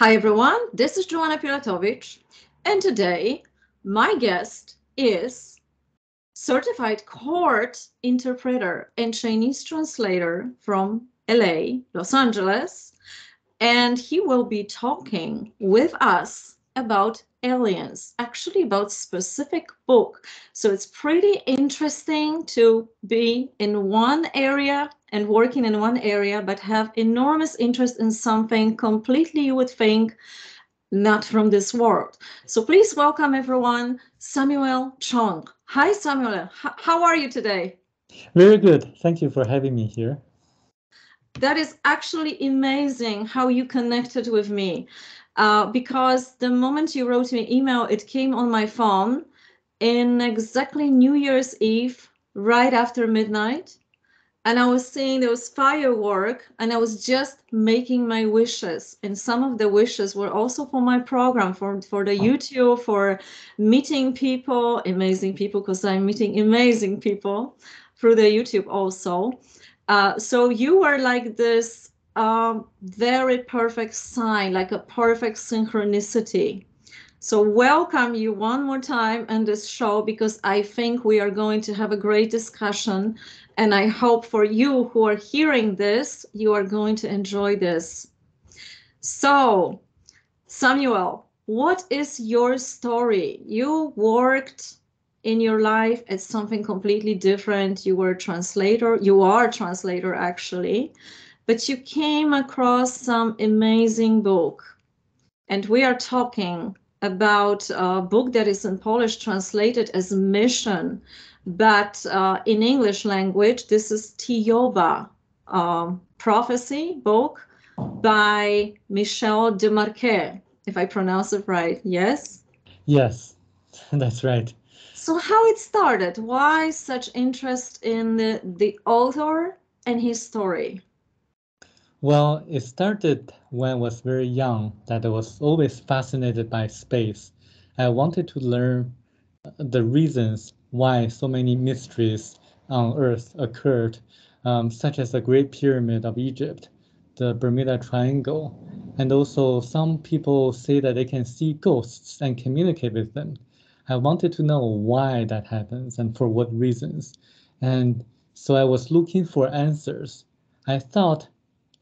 Hi everyone, this is Joanna Pilatowicz, and today my guest is certified court interpreter and Chinese translator from LA, Los Angeles, and he will be talking with us about aliens, actually about specific book. So it's pretty interesting to be in one area and working in one area, but have enormous interest in something completely, you would think, not from this world. So please welcome everyone, Samuel Chong. Hi, Samuel. How are you today? Very good. Thank you for having me here. That is actually amazing how you connected with me, because the moment you wrote me an email, it came on my phone in exactly New Year's Eve, right after midnight. And I was seeing those firework, and I was just making my wishes. And some of the wishes were also for my program, for the YouTube, for meeting people, amazing people, because I'm meeting amazing people through the YouTube also. So you were like this very perfect sign, like a perfect synchronicity. So welcome you one more time in this show, because I think we are going to have a great discussion, and I hope for you who are hearing this, you are going to enjoy this. So, Samuel, what is your story? You worked in your life at something completely different. You were a translator. You are a translator, actually, but you came across some amazing book. And we are talking about a book that is in Polish translated as Mission, but in English language, this is Thiaoouba, prophecy book by Michel Desmarquete, if I pronounce it right. Yes? Yes, that's right. So how it started? Why such interest in the author and his story? Well, it started when I was very young, that I was always fascinated by space. I wanted to learn the reasons why so many mysteries on Earth occurred, such as the Great Pyramid of Egypt, the Bermuda Triangle, and also some people say that they can see ghosts and communicate with them. I wanted to know why that happens and for what reasons. And so I was looking for answers. I thought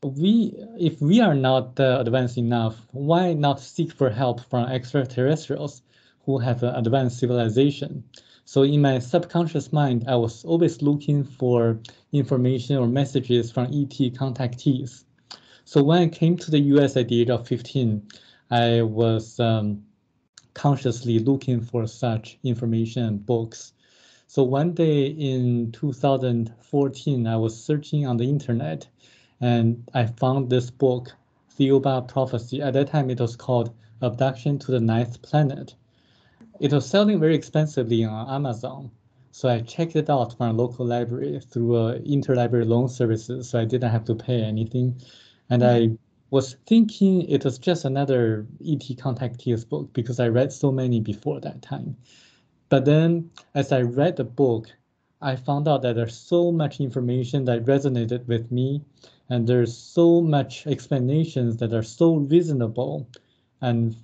if we are not advanced enough, why not seek for help from extraterrestrials who have an advanced civilization? So in my subconscious mind, I was always looking for information or messages from ET contactees. So when I came to the US at the age of 15, I was consciously looking for such information and books. So one day in 2014, I was searching on the internet and I found this book, Thiaoouba Prophecy. At that time, it was called Abduction to the Ninth Planet. It was selling very expensively on Amazon. So I checked it out from a local library through interlibrary loan services, so I didn't have to pay anything. And I was thinking it was just another ET contactees book because I read so many before that time. But then as I read the book, I found out that there's so much information that resonated with me, and there's so much explanations that are so reasonable and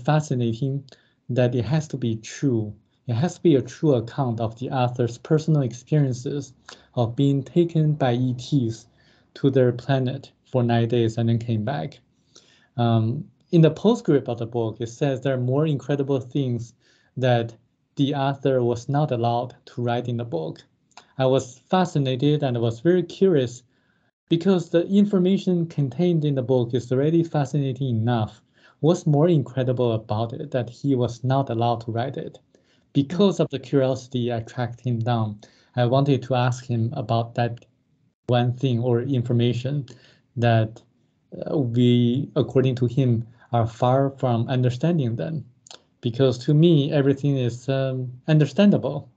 fascinating that it has to be true. It has to be a true account of the author's personal experiences of being taken by ETs to their planet for 9 days and then came back. In the postscript of the book, it says there are more incredible things that the author was not allowed to write in the book. I was fascinated and I was very curious because the information contained in the book is already fascinating enough. What's more incredible about it that he was not allowed to write it? Because of the curiosity I tracked him down, I wanted to ask him about that one thing or information that we, according to him, are far from understanding them. Because to me, everything is understandable.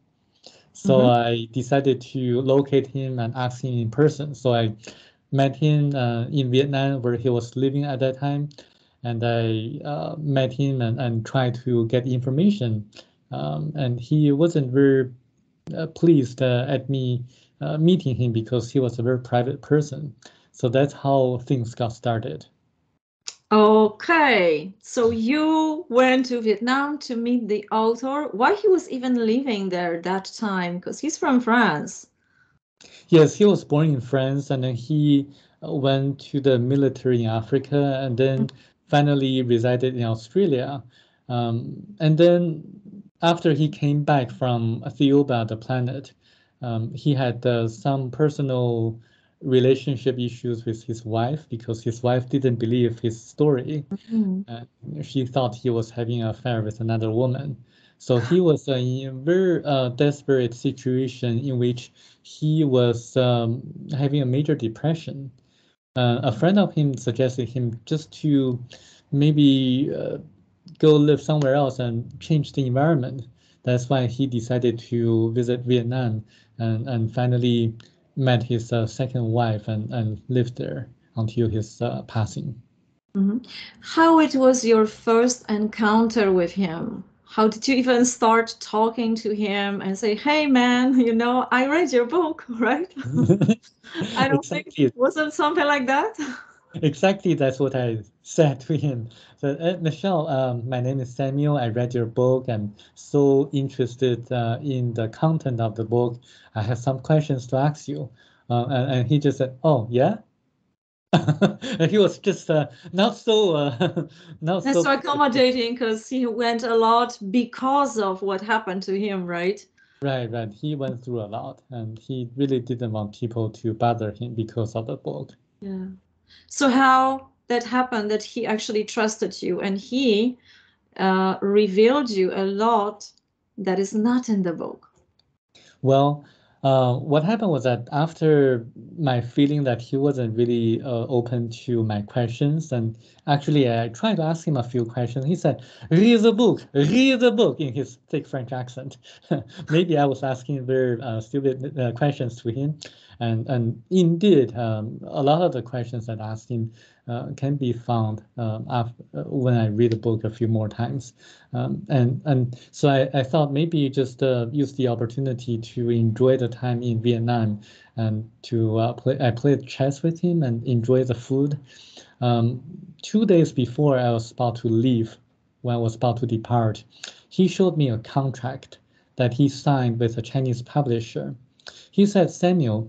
So I decided to locate him and ask him in person. So I met him in Vietnam, where he was living at that time. And I met him and tried to get information. And he wasn't very pleased at me meeting him because he was a very private person. So that's how things got started. Okay, so you went to Vietnam to meet the author. Why he was even living there that time? Because he's from France. Yes, he was born in France and then he went to the military in Africa and then finally resided in Australia. And then after he came back from Thiaoouba, the planet, he had some personal relationship issues with his wife because his wife didn't believe his story. Mhm. Uh, she thought he was having an affair with another woman. So he was in a very desperate situation in which he was having a major depression. A friend of him suggested him just to maybe go live somewhere else and change the environment. That's why he decided to visit Vietnam and finally met his second wife and lived there until his passing. Mhm. How it was your first encounter with him? How did you even start talking to him and say, "Hey, man, I read your book," right? I don't think Exactly. wasn't something like that. Exactly, that's what I said to him. So, Michelle, my name is Samuel. I read your book. I'm so interested in the content of the book. I have some questions to ask you. And he just said, "Oh, yeah." And he was just not so not That's so so positive. accommodating because he went a lot because of what happened to him, right? Right, right. He went through a lot, and he really didn't want people to bother him because of the book. Yeah. So how that happened that he actually trusted you and he revealed you a lot that is not in the book. Well, what happened was that after my feeling that he wasn't really open to my questions, and actually I tried to ask him a few questions. He said, "Read the book, read the book," in his thick French accent. Maybe I was asking very stupid questions to him, and indeed, a lot of the questions that I asked him can be found after, when I read the book a few more times. And so I thought maybe just use the opportunity to enjoy the time in Vietnam and to play. I played chess with him and enjoy the food. 2 days before I was about to leave, when I was about to depart, he showed me a contract that he signed with a Chinese publisher. He said, "Samuel,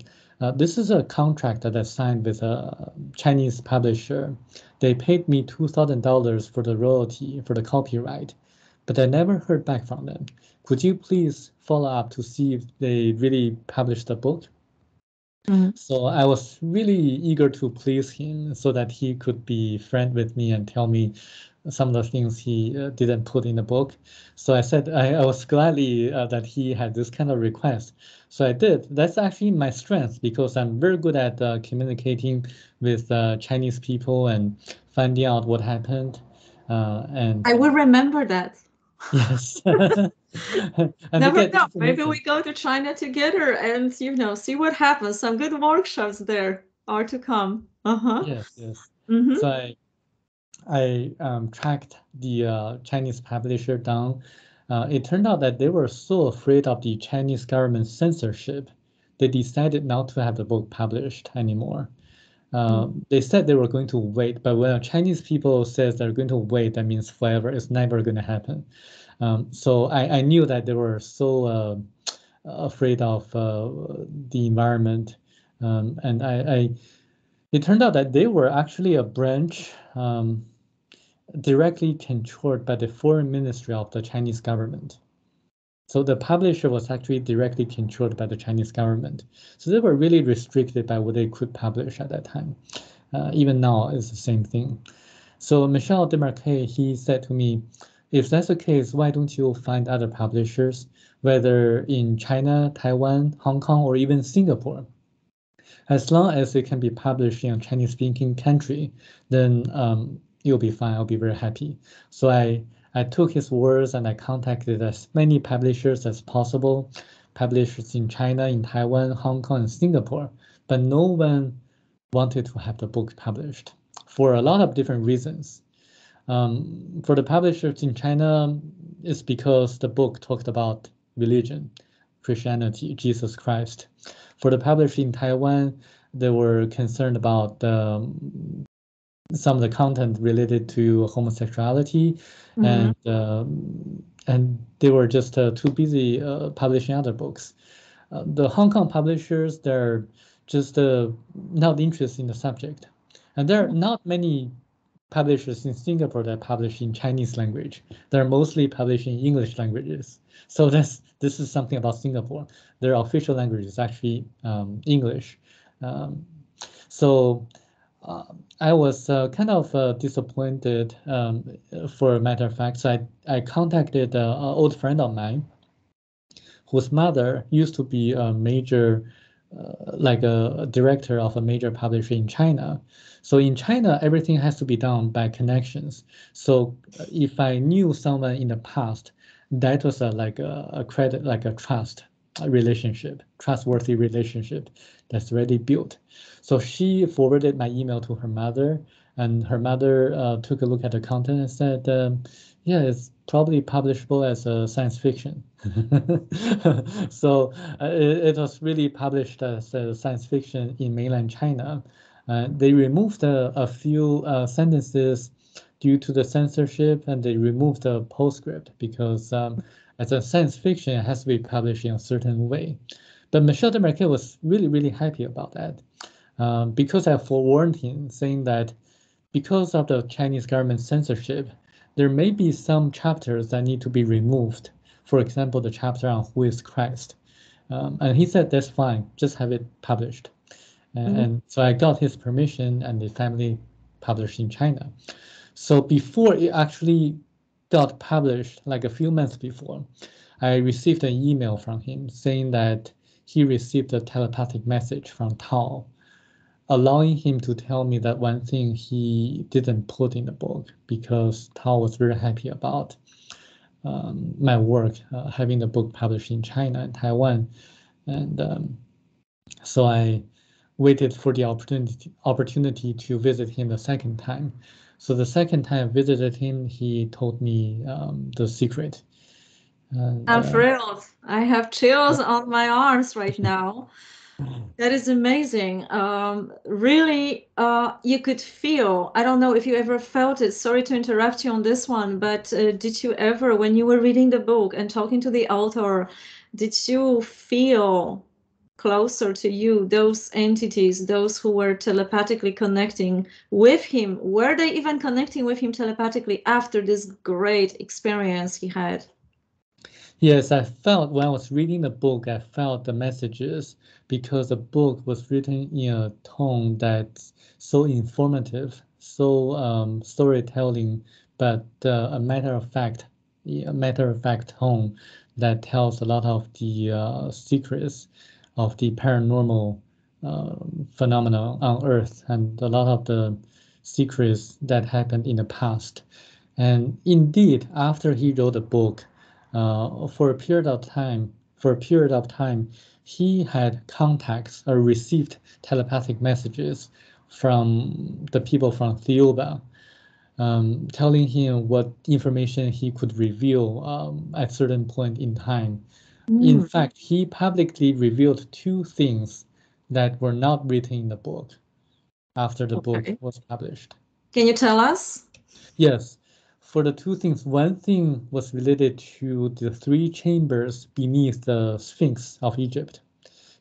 this is a contract that I signed with a Chinese publisher. They paid me $2,000 for the royalty for the copyright, but I never heard back from them. Could you please follow up to see if they really published the book?" Mhm. So I was really eager to please him so that he could be friend with me and tell me some of the things he didn't put in the book. So I said I was gladly that he had this kind of request. So I did. That's actually my strength because I'm very good at communicating with Chinese people and finding out what happened. And I will remember that. yes, and to Never get know. Maybe we information. go to China together and see what happens. Some good workshops there are to come. Uh-huh. Yes, yes. Mm-hmm. So I tracked the Chinese publisher down. It turned out that they were so afraid of the Chinese government censorship, they decided not to have the book published anymore. They said they were going to wait, but when Chinese people says they're going to wait, that means forever. It's never going to happen. So I knew that they were so afraid of the environment, and it turned out that they were actually a branch. Directly controlled by the foreign ministry of the Chinese government. So the publisher was actually directly controlled by the Chinese government. So they were really restricted by what they could publish at that time. Even now, it's the same thing. So Michel Desmarquete, he said to me, if that's the case, why don't you find other publishers, whether in China, Taiwan, Hong Kong, or even Singapore? As long as it can be published in a Chinese-speaking country, then you'll be fine. I'll be very happy. So I took his words and I contacted as many publishers as possible, publishers in China, in Taiwan, Hong Kong, and Singapore. But no one wanted to have the book published for a lot of different reasons. For the publishers in China, it's because the book talked about religion, Christianity, Jesus Christ. For the publisher in Taiwan, they were concerned about some of the content related to homosexuality, Mm-hmm. and they were just too busy publishing other books. The Hong Kong publishers, they're just not interested in the subject. And there are not many publishers in Singapore that publish in Chinese language. They're mostly publishing English languages. So this is something about Singapore. Their official language is actually English. Um, so I was kind of disappointed, for a matter of fact. So I contacted an old friend of mine whose mother used to be a major, like a director of a major publisher in China. So in China, everything has to be done by connections. So if I knew someone in the past, that was like a credit, like a relationship, trustworthy relationship that's already built. So she forwarded my email to her mother, and her mother took a look at the content and said, yeah, it's probably publishable as a science fiction. So it was really published as a science fiction in mainland China. They removed a few sentences due to the censorship, and they removed the postscript because as a science fiction, it has to be published in a certain way. But Michel Desmarquete was really, really happy about that, because I forewarned him, saying that because of the Chinese government censorship, there may be some chapters that need to be removed. For example, the chapter on who is Christ. And he said, that's fine, just have it published. And so I got his permission, and the family published in China. So before it actually got published, like a few months before, I received an email from him saying that he received a telepathic message from Tao, allowing him to tell me that one thing he didn't put in the book, because Tao was very happy about my work, having the book published in China and Taiwan. And so I waited for the opportunity to visit him the second time. So the second time I visited him, he told me the secret. And I'm thrilled. I have chills on my arms right now. That is amazing. Really, you could feel, I don't know if you ever felt it. Sorry to interrupt you on this one, but did you ever, when you were reading the book and talking to the author, did you feel closer to you, those entities, those who were telepathically connecting with him? Were they even connecting with him telepathically after this great experience he had? Yes, I felt when I was reading the book, I felt the messages, because the book was written in a tone that's so informative, so storytelling, but a matter of fact tone that tells a lot of the secrets of the paranormal phenomena on Earth, and a lot of the secrets that happened in the past. And indeed, after he wrote the book, for a period of time, he had contacts or received telepathic messages from the people from Thiaoouba, telling him what information he could reveal at certain point in time. In fact, he publicly revealed two things that were not written in the book after the book Okay. was published. Can you tell us? Yes, for the two things, one thing was related to the three chambers beneath the Sphinx of Egypt.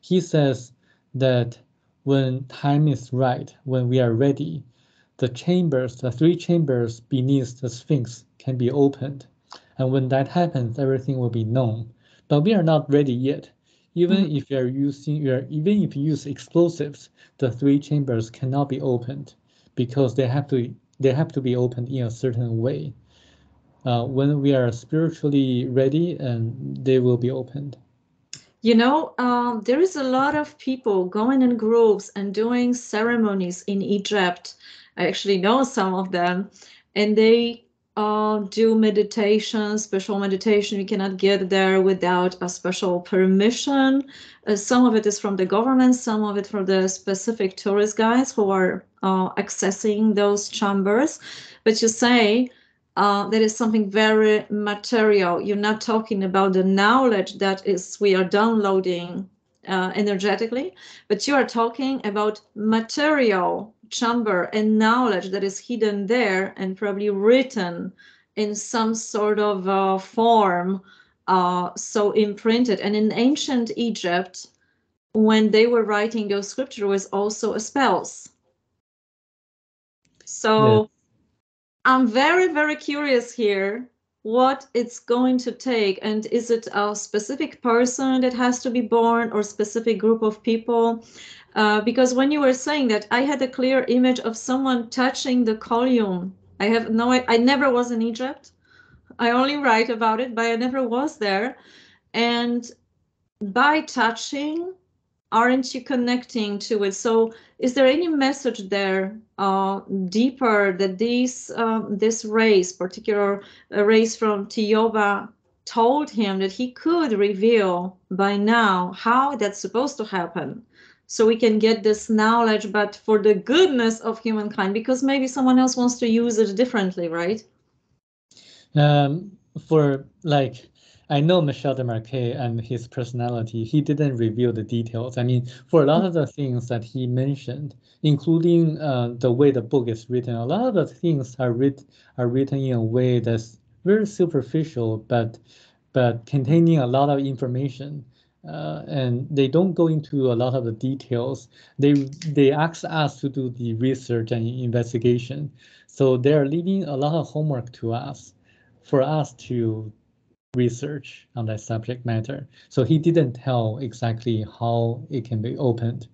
He says that when time is right, when we are ready, the three chambers beneath the Sphinx can be opened. And when that happens, everything will be known. But we are not ready yet. Even if you use explosives, the three chambers cannot be opened, because they have to be opened in a certain way. When we are spiritually ready, and they will be opened. You know, there is a lot of people going in groups and doing ceremonies in Egypt. I actually know some of them, and they do meditation, special meditation. You cannot get there without a special permission. Some of it is from the government, some of it from the specific tourist guides who are accessing those chambers. But you say, that is something very material. You're not talking about the knowledge that is we are downloading energetically, but you are talking about material chamber and knowledge that is hidden there and probably written in some sort of form, so imprinted. And in ancient Egypt, when they were writing those scriptures, was also a spells. So I'm very, very curious here what it's going to take. And is it a specific person that has to be born or specific group of people? Because when you were saying that, I had a clear image of someone touching the column. I never was in Egypt. I only write about it, but I never was there. And by touching, aren't you connecting to it? So is there any message there deeper that this race, particular race from Thiaoouba, told him that he could reveal by now how that's supposed to happen, so we can get this knowledge, but for the goodness of humankind, because maybe someone else wants to use it differently, right? For like, I know Michel Desmarquete and his personality. He didn't reveal the details. I mean, for a lot of the things that he mentioned, including the way the book is written, a lot of the things are written in a way that's very superficial, but containing a lot of information. And they don't go into a lot of the details. They ask us to do the research and investigation. So they're leaving a lot of homework to us for us to research on that subject matter. So he didn't tell exactly how it can be opened.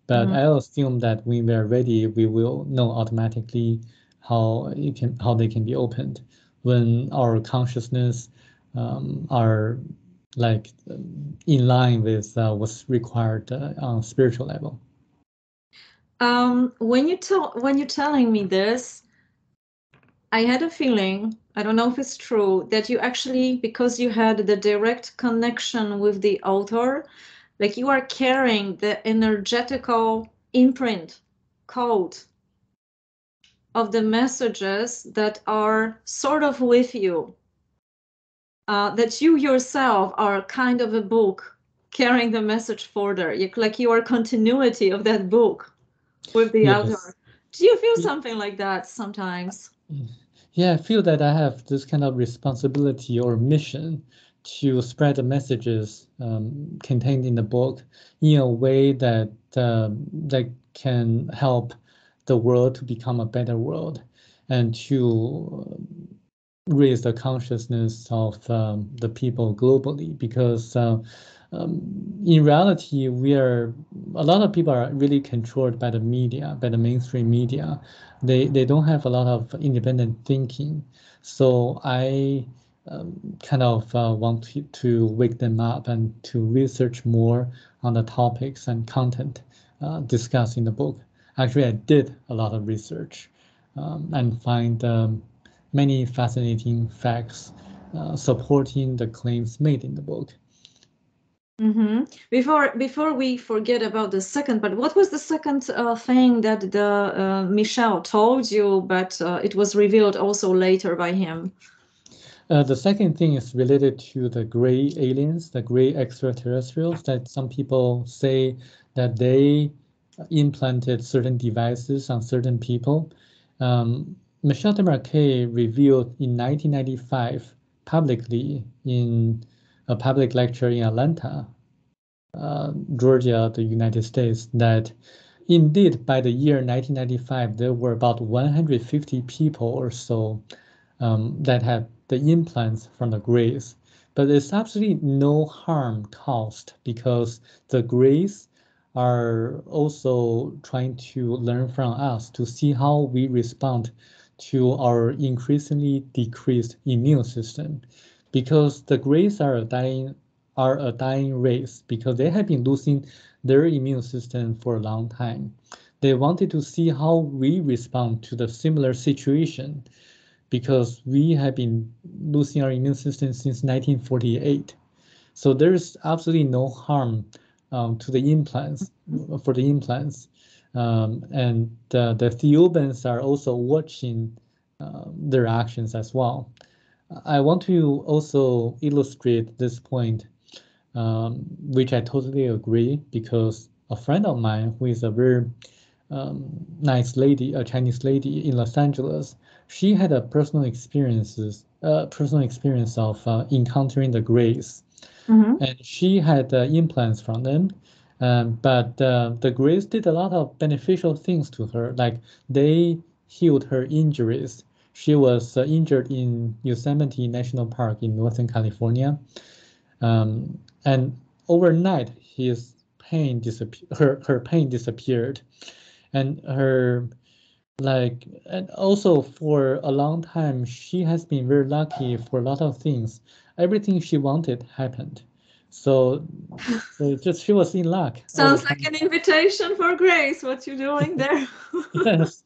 But I assume that when we're ready, we will know automatically how they can be opened when our consciousness are like in line with what's required on spiritual level. When you're telling me this, I had a feeling, I don't know if it's true, that you actually, because you had the direct connection with the author, like you are carrying the energetical imprint, code of the messages that are sort of with you, that you yourself are kind of a book carrying the message further, like you are continuity of that book with the author. Do you feel something like that sometimes? Yeah, I feel that I have this kind of responsibility or mission to spread the messages contained in the book in a way that that can help the world to become a better world and to raise the consciousness of the people globally. Because in reality, a lot of people are really controlled by the media, by the mainstream media. They don't have a lot of independent thinking. So I kind of want to wake them up and to research more on the topics and content discussed in the book. Actually, I did a lot of research and find many fascinating facts supporting the claims made in the book. Before we forget about the second, but what was the second thing that the Michel told you, but it was revealed also later by him? The second thing is related to the gray aliens, the gray extraterrestrials, that some people say that they implanted certain devices on certain people. Michel Desmarquete revealed in 1995 publicly in a public lecture in Atlanta, Georgia, the United States, that indeed by the year 1995 there were about 150 people or so that had the implants from the Greys. But there's absolutely no harm caused because the Greys are also trying to learn from us to see how we respond to our increasingly decreased immune system. Because the Greys are a dying race because they have been losing their immune system for a long time. They wanted to see how we respond to the similar situation because we have been losing our immune system since 1948. So there's absolutely no harm to the implants, for the implants. And the Thiaoubans are also watching their actions as well. I want to also illustrate this point. which I totally agree because a friend of mine who is a very nice lady, a Chinese lady in Los Angeles, she had a personal experience of encountering the grays, Mm-hmm. and she had implants from them. But the grays did a lot of beneficial things to her, like they healed her injuries. She was injured in Yosemite National Park in Northern California, and overnight her pain disappeared, and her like and also for a long time she has been very lucky for a lot of things. Everything she wanted happened. So just she was in luck all the Sounds like time. an invitation for grace. What you doing there? Yes.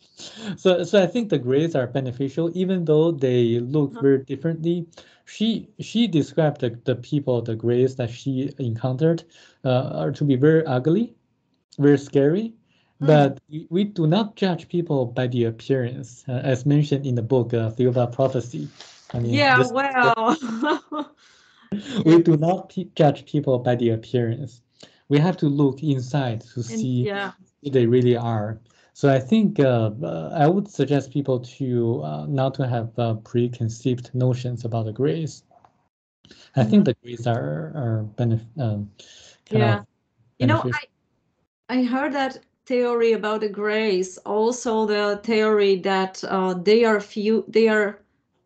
So I think the grades are beneficial, even though they look very differently. She described the people, the grades that she encountered, are to be very ugly, very scary. Mm. But we do not judge people by the appearance, as mentioned in the book, Thiaoouba Prophecy. I mean, Yeah, this well. Yeah, we do not judge people by the appearance. We have to look inside to and see yeah. who they really are. So I think I would suggest people to not to have preconceived notions about the grades. I think Mhm. the grades are kind Yeah. of You know, beneficial. I heard that theory about the grays, also the theory that they are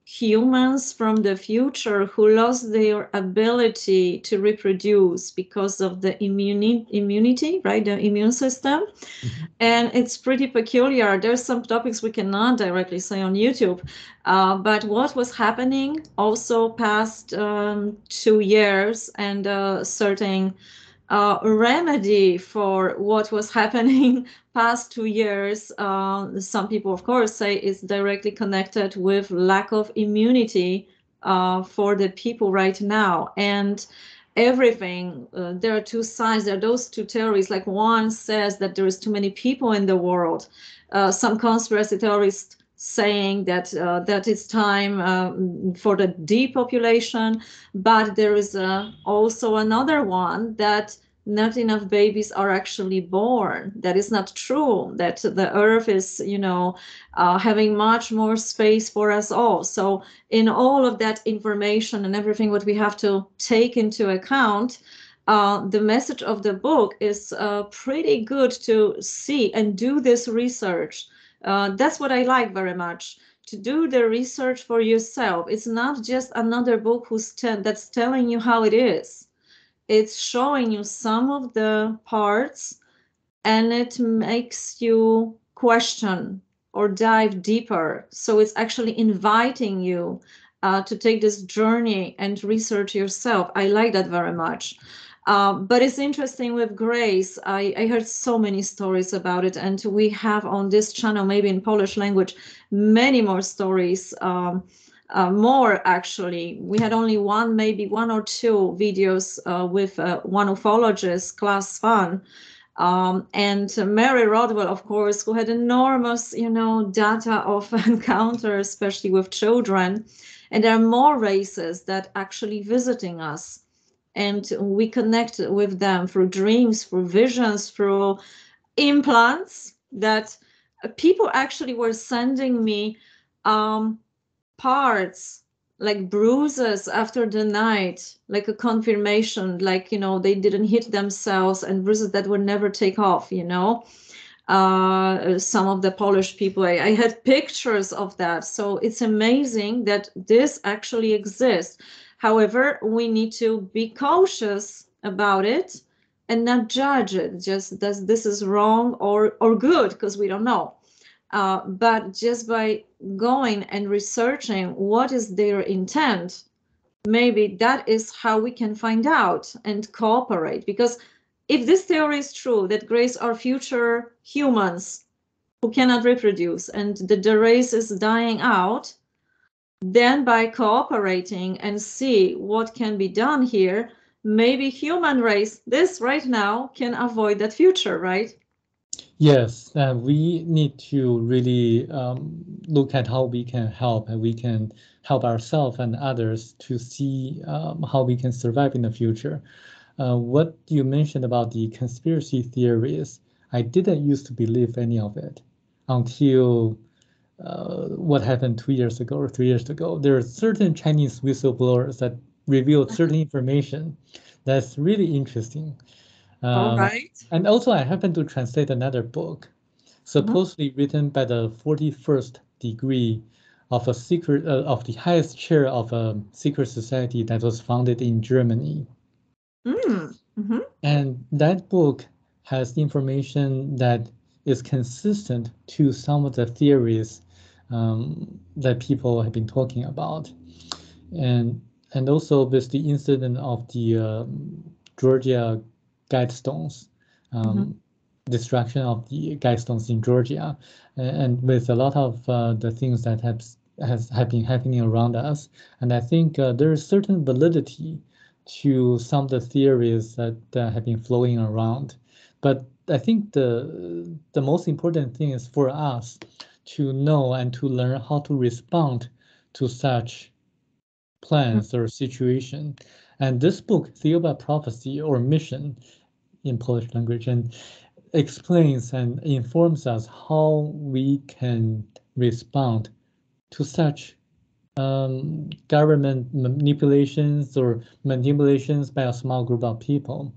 humans from the future who lost their ability to reproduce because of the immunity, right? The immune system. Mhm. And it's pretty peculiar. There's some topics we cannot directly say on YouTube, but what was happening also past 2 years and certain remedy for what was happening past 2 years. Some people, of course, say is directly connected with lack of immunity for the people right now. And everything, there are two sides. There are those two theories. Like one says that there is too many people in the world. Some conspiracy theorists saying that that it's time for the depopulation, but there is also another one that not enough babies are actually born. That is not true. That the earth is, having much more space for us all. So in all of that information and everything what we have to take into account, the message of the book is pretty good to see and do this research. That's what I like very much, to do the research for yourself. It's not just another book that's telling you how it is. It's showing you some of the parts, and it makes you question or dive deeper. So it's actually inviting you to take this journey and research yourself. I like that very much. But it's interesting with Grace. I heard so many stories about it, and we have on this channel, maybe in Polish language, many more stories. More actually. We had only one, maybe one or two videos with one ufologist, Class Fun, and Mary Rodwell, of course, who had enormous, data of encounters, especially with children. And there are more races that actually visiting us, and we connect with them through dreams, through visions, through implants. That people actually were sending me um, parts like bruises after the night, like a confirmation, like, they didn't hit themselves, and bruises that would never take off, some of the Polish people, I had pictures of that. So it's amazing that this actually exists. However, we need to be cautious about it and not judge it just that this is wrong or good, because we don't know. But just by going and researching what is their intent, maybe that is how we can find out and cooperate. Because if this theory is true, that grays are future humans who cannot reproduce and the race is dying out, then by cooperating and see what can be done here, maybe human race, this right now, can avoid that future, right? Yes, we need to really look at how we can help, and we can help ourselves and others to see how we can survive in the future. What you mentioned about the conspiracy theories, I didn't used to believe any of it until what happened 2 years ago or 3 years ago. There are certain Chinese whistleblowers that revealed certain information that's really interesting. All Um, right. and also, I happened to translate another book, Mhm. supposedly written by the 41st degree of a secret of the highest chair of a secret society that was founded in Germany. Mm. Mhm. And that book has information that is consistent to some of the theories that people have been talking about. And and also with the incident of the Georgia guidestones, Mhm. um, destruction of the guidestones in Georgia, and with a lot of the things that have been happening around us, and I think there is certain validity to some of the theories that have been flowing around. But I think the most important thing is for us to know and to learn how to respond to such plans or situation. And this book, Thiaoouba Prophecy or Mission in Polish language, and explains and informs us how we can respond to such government manipulations or manipulations by a small group of people,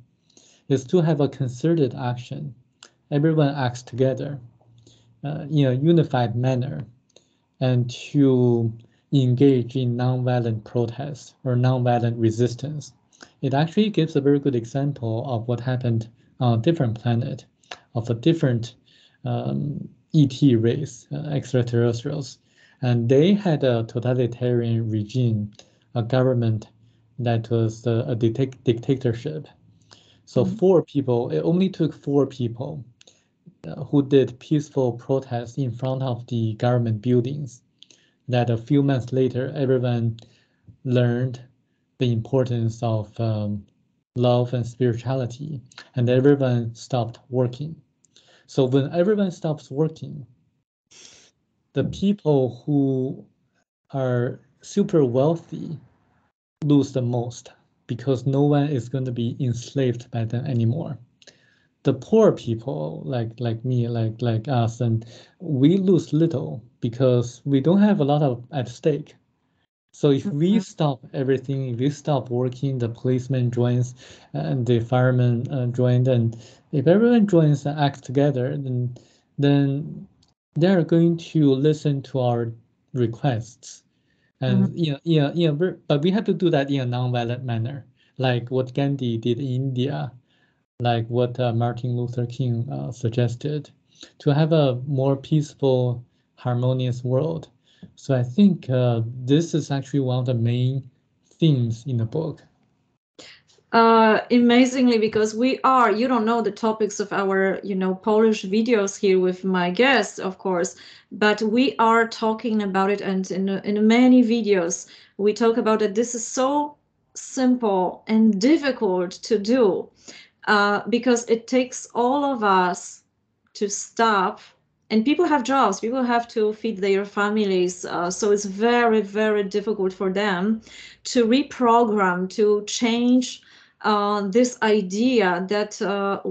is to have a concerted action. Everyone acts together in a unified manner and to engage in nonviolent protest or nonviolent resistance. It actually gives a very good example of what happened on a different planet, of a different ET race, extraterrestrials. And they had a totalitarian regime, a government that was a dictatorship. So Mhm. four people, it only took four people who did peaceful protests in front of the government buildings that a few months later, everyone learned the importance of love and spirituality, and everyone stopped working. So when everyone stops working, the people who are super wealthy lose the most because no one is going to be enslaved by them anymore. The poor people like me, like us, and we lose little because we don't have a lot of at stake. So if we Mhm. stop everything, if we stop working, the policeman joins and the fireman joined, and if everyone joins and acts together, then they're going to listen to our requests. Mhm. And but we have to do that in a non-violent manner, like what Gandhi did in India, like what Martin Luther King suggested, to have a more peaceful, harmonious world. So I think this is actually one of the main themes in the book. Amazingly, because you don't know the topics of our, Polish videos here with my guests, of course, but we are talking about it, and in many videos we talk about it. This is so simple and difficult to do, because it takes all of us to stop. And people have jobs, people have to feed their families, so it's very, very difficult for them to reprogram, to change this idea that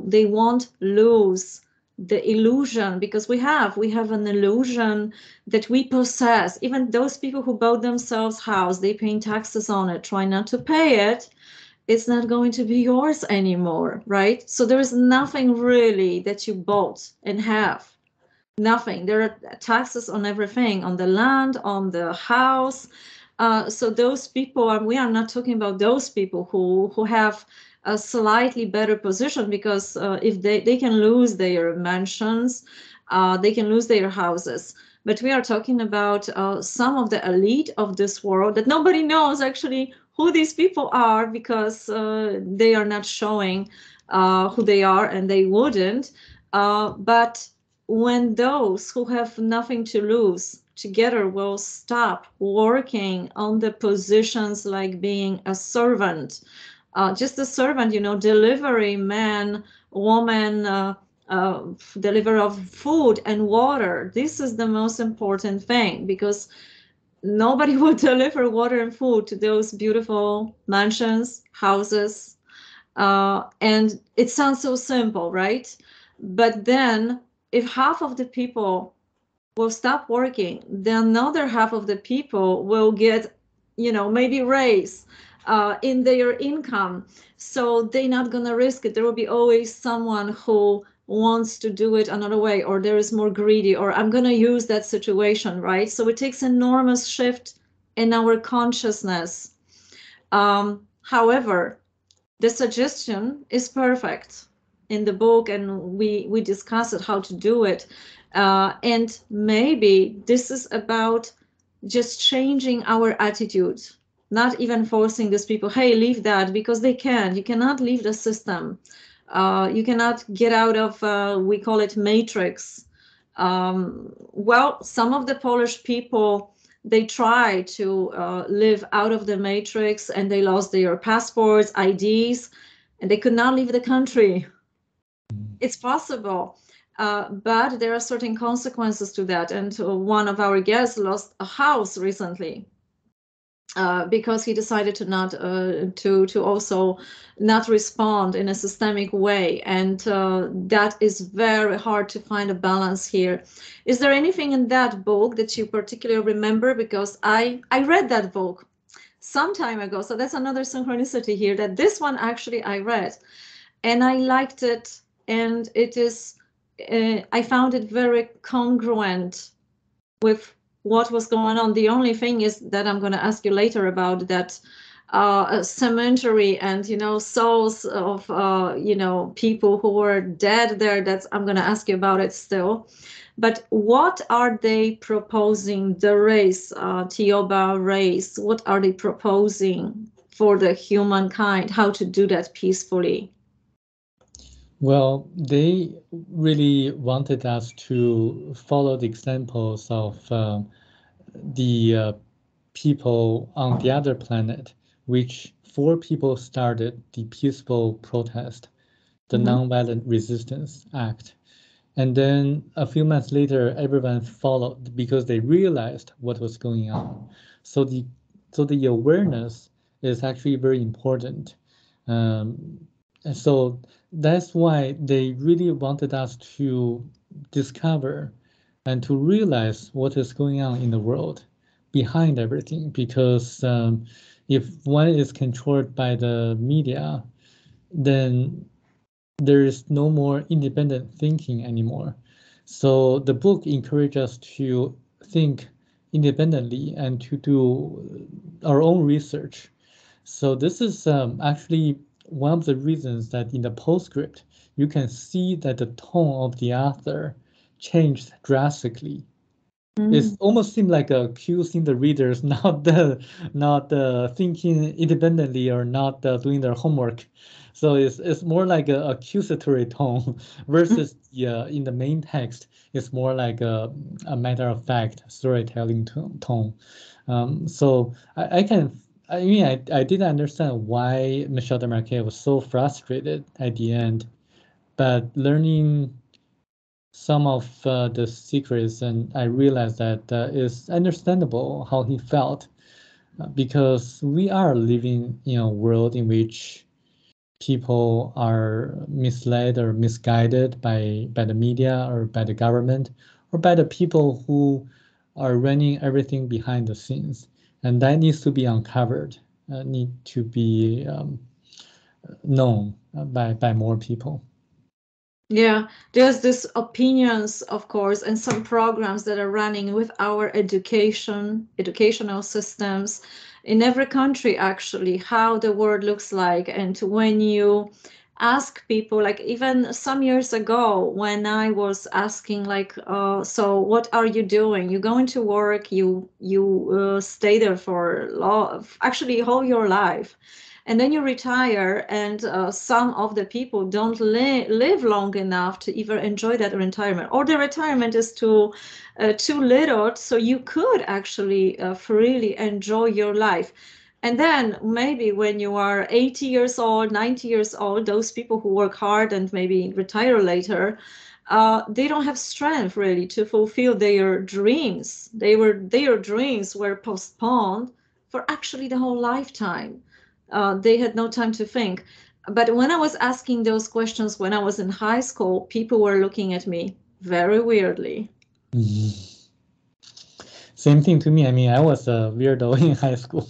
they won't lose the illusion, because we have an illusion that we possess. Even those people who bought themselves house, they paying taxes on it, try not to pay it, it's not going to be yours anymore, right? So there is nothing really that you bought and have. Nothing. There are taxes on everything, on the land, on the house. So those people, and we are not talking about those people who have a slightly better position, because if they can lose their mansions, they can lose their houses. But we are talking about some of the elite of this world that nobody knows actually who these people are, because they are not showing who they are, and they wouldn't. But when those who have nothing to lose together will stop working on the positions like being a servant, just a servant, delivery man, woman, uh, deliver of food and water. This is the most important thing, because nobody will deliver water and food to those beautiful mansions, houses, And it sounds so simple, right? But then if half of the people will stop working, then another half of the people will get, maybe raise in their income. So they're not gonna risk it. There will be always someone who wants to do it another way, or there is more greedy, or I'm gonna use that situation, right? So it takes enormous shift in our consciousness. However, the suggestion is perfect in the book, and we discuss it how to do it. And maybe this is about just changing our attitude, not even forcing these people, hey, leave that, because they can't. You cannot leave the system. You cannot get out of, we call it matrix. Well, some of the Polish people, they try to live out of the matrix, and they lost their passports, IDs, and they could not leave the country. It's possible, but there are certain consequences to that. And one of our guests lost a house recently because he decided to not to also not respond in a systemic way, and that is very hard to find a balance here. Is there anything in that book that you particularly remember? Because I read that book some time ago, so that's another synchronicity here, that this one actually I read and I liked it, and it is I found it very congruent with what was going on. The only thing is that I'm going to ask you later about that cemetery and souls of people who were dead there. That's, I'm going to ask you about it still. But what are they proposing, the race, Thiaoouba race, what are they proposing for the humankind, how to do that peacefully? Well, they really wanted us to follow the examples of the people on the other planet, which 4 people started the peaceful protest, the Nonviolent Resistance Act. And then a few months later, everyone followed because they realized what was going on. So the awareness is actually very important. And so that's why they really wanted us to discover and to realize what is going on in the world behind everything. Because if one is controlled by the media, then there is no more independent thinking anymore. So the book encourages us to think independently and to do our own research. So this is actually one of the reasons that in the postscript, you can see that the tone of the author changed drastically. It almost seemed like accusing the readers not thinking independently or not doing their homework. So it's more like an accusatory tone versus in the main text, it's more like a matter of fact storytelling tone. So I mean, I didn't understand why Michel Desmarquete was so frustrated at the end, but learning some of the secrets, and I realized that it's understandable how he felt because we are living in a world in which people are misled or misguided by the media or by the government or by the people who are running everything behind the scenes, and that needs to be uncovered, need to be known by more people. Yeah, there's this opinions, of course, and some programs that are running with our educational systems in every country, actually, how the world looks like. And when you ask people, like even some years ago, when I was asking, like, so what are you doing? You going to work, you stay there for actually whole your life, and then you retire, and some of the people don't live long enough to even enjoy that retirement, or the retirement is too little, so you could actually freely enjoy your life. And then maybe when you are 80 years old, 90 years old, those people who work hard and maybe retire later, they don't have strength really to fulfill their dreams. Their dreams were postponed for actually the whole lifetime. They had no time to think. But when I was asking those questions when I was in high school, people were looking at me very weirdly. Same thing to me. I mean, I was a weirdo in high school,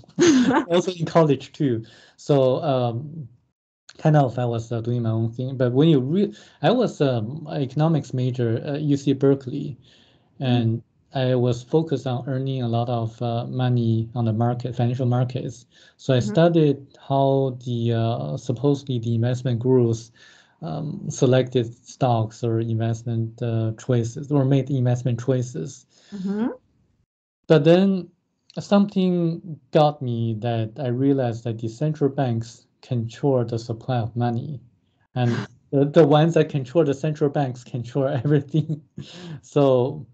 also in college too. So kind of I was doing my own thing. But when I was economics major at UC Berkeley, and I was focused on earning a lot of money on the market, financial markets. So I studied how the supposedly the investment gurus selected stocks or investment choices or made investment choices. But then something got me that I realized that the central banks control the supply of money, and the ones that control the central banks control everything. So,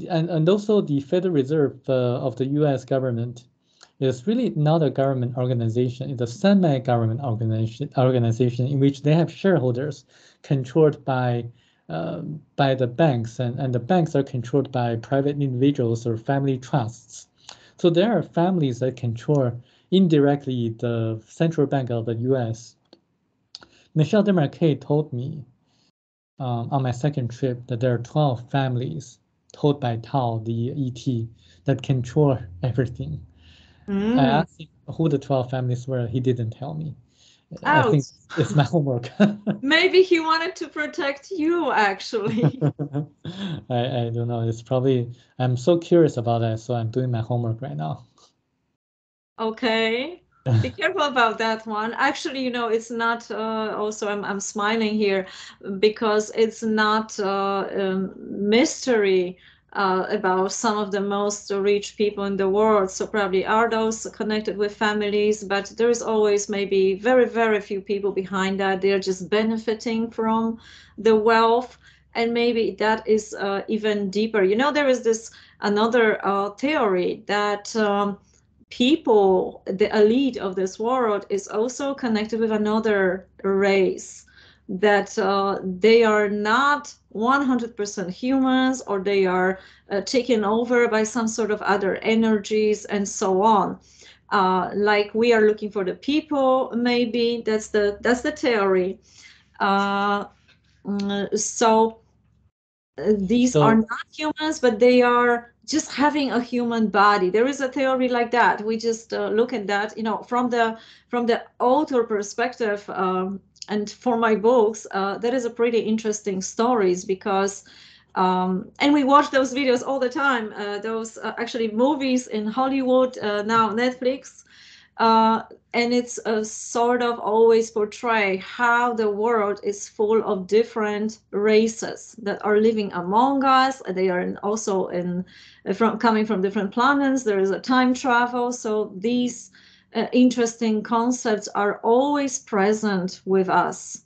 and also the Federal Reserve of the U.S. government is really not a government organization. It's a semi-government organization in which they have shareholders controlled by the banks, and the banks are controlled by private individuals or family trusts. So there are families that control indirectly the central bank of the U.S. Michel Desmarquete told me on my second trip that there are 12 families told by Tao, the ET, that control everything. I asked him who the 12 families were. He didn't tell me. I think it's my homework. Maybe he wanted to protect you, actually. I don't know. It's probably, I'm so curious about that, so I'm doing my homework right now. Okay. Be careful about that one. Actually, it's not, also, I'm smiling here because it's not mystery about some of the most rich people in the world. So probably are those connected with families, but there is always maybe very, very few people behind that. They're just benefiting from the wealth. And maybe that is even deeper. There is this another theory that people, the elite of this world, is also connected with another race, that they are not 100% humans, or they are taken over by some sort of other energies and so on. Like we are looking for the people, maybe that's the theory. So these are not humans, but they are just having a human body. There is a theory like that. We just look at that, from the author perspective. And for my books, that is a pretty interesting stories, because and we watch those videos all the time. Those actually movies in Hollywood, now Netflix. And it's sort of always portray how the world is full of different races that are living among us. They are also coming from different planets. There is a time travel. So these interesting concepts are always present with us.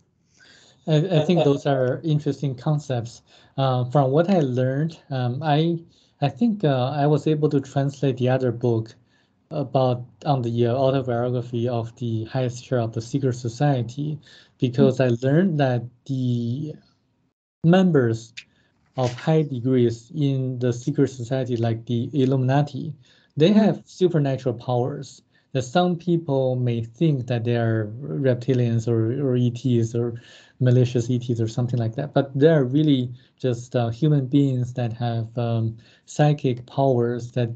I think those are interesting concepts. From what I learned, I think I was able to translate the other book about on the autobiography of the highest chair of the secret society, because I learned that the members of high degrees in the secret society, like the Illuminati, they have supernatural powers. That some people may think that they are reptilians or ETs or malicious ETs or something like that, but they are really just human beings that have psychic powers that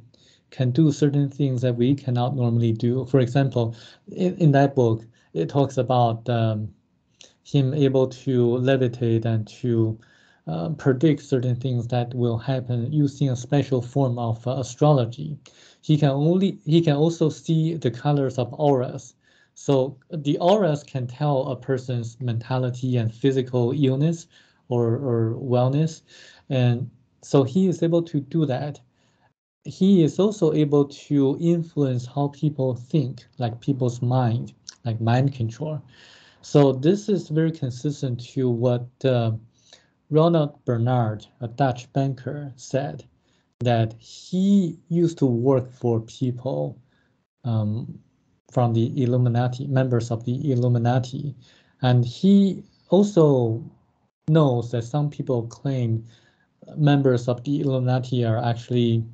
can do certain things that we cannot normally do. For example, in that book, it talks about him able to levitate and to predict certain things that will happen using a special form of astrology. He can also see the colors of auras. So the auras can tell a person's mentality and physical illness or wellness. And so he is able to do that. He is also able to influence how people think, like people's mind, like mind control. So this is very consistent to what Ronald Bernard, a Dutch banker, said, that he used to work for people um, from the Illuminati, members of the Illuminati, and he also knows that some people claim members of the Illuminati are actually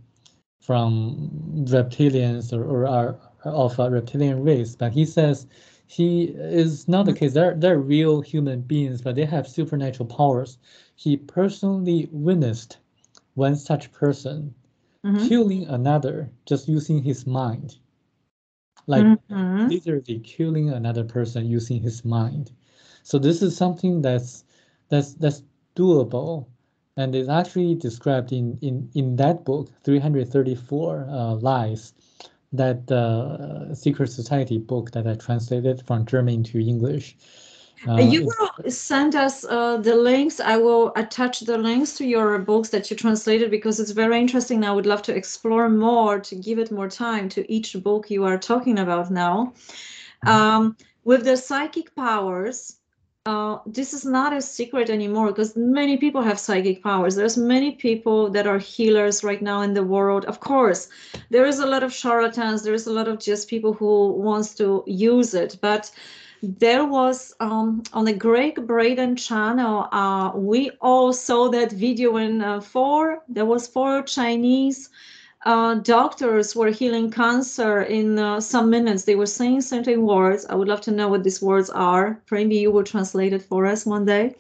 from reptilians or are of a reptilian race, but he says He is not the case. They're real human beings, but they have supernatural powers. He personally witnessed one such person killing another just using his mind, like literally killing another person using his mind. So this is something that's doable, and is actually described in that book, 334 Lies, that Secret Society book that I translated from German to English. You will send us the links. I will attach the links to your books that you translated because it's very interesting. I would love to explore more, to give it more time to each book you are talking about now. With the psychic powers, this is not a secret anymore because many people have psychic powers. There's many people that are healers right now in the world. Of course, there is a lot of charlatans. There is a lot of just people who wants to use it. But there was on the Greg Braden channel, we all saw that video when there was four Chinese doctors were healing cancer in some minutes. They were saying certain words. I would love to know what these words are. Maybe you will translate it for us one day.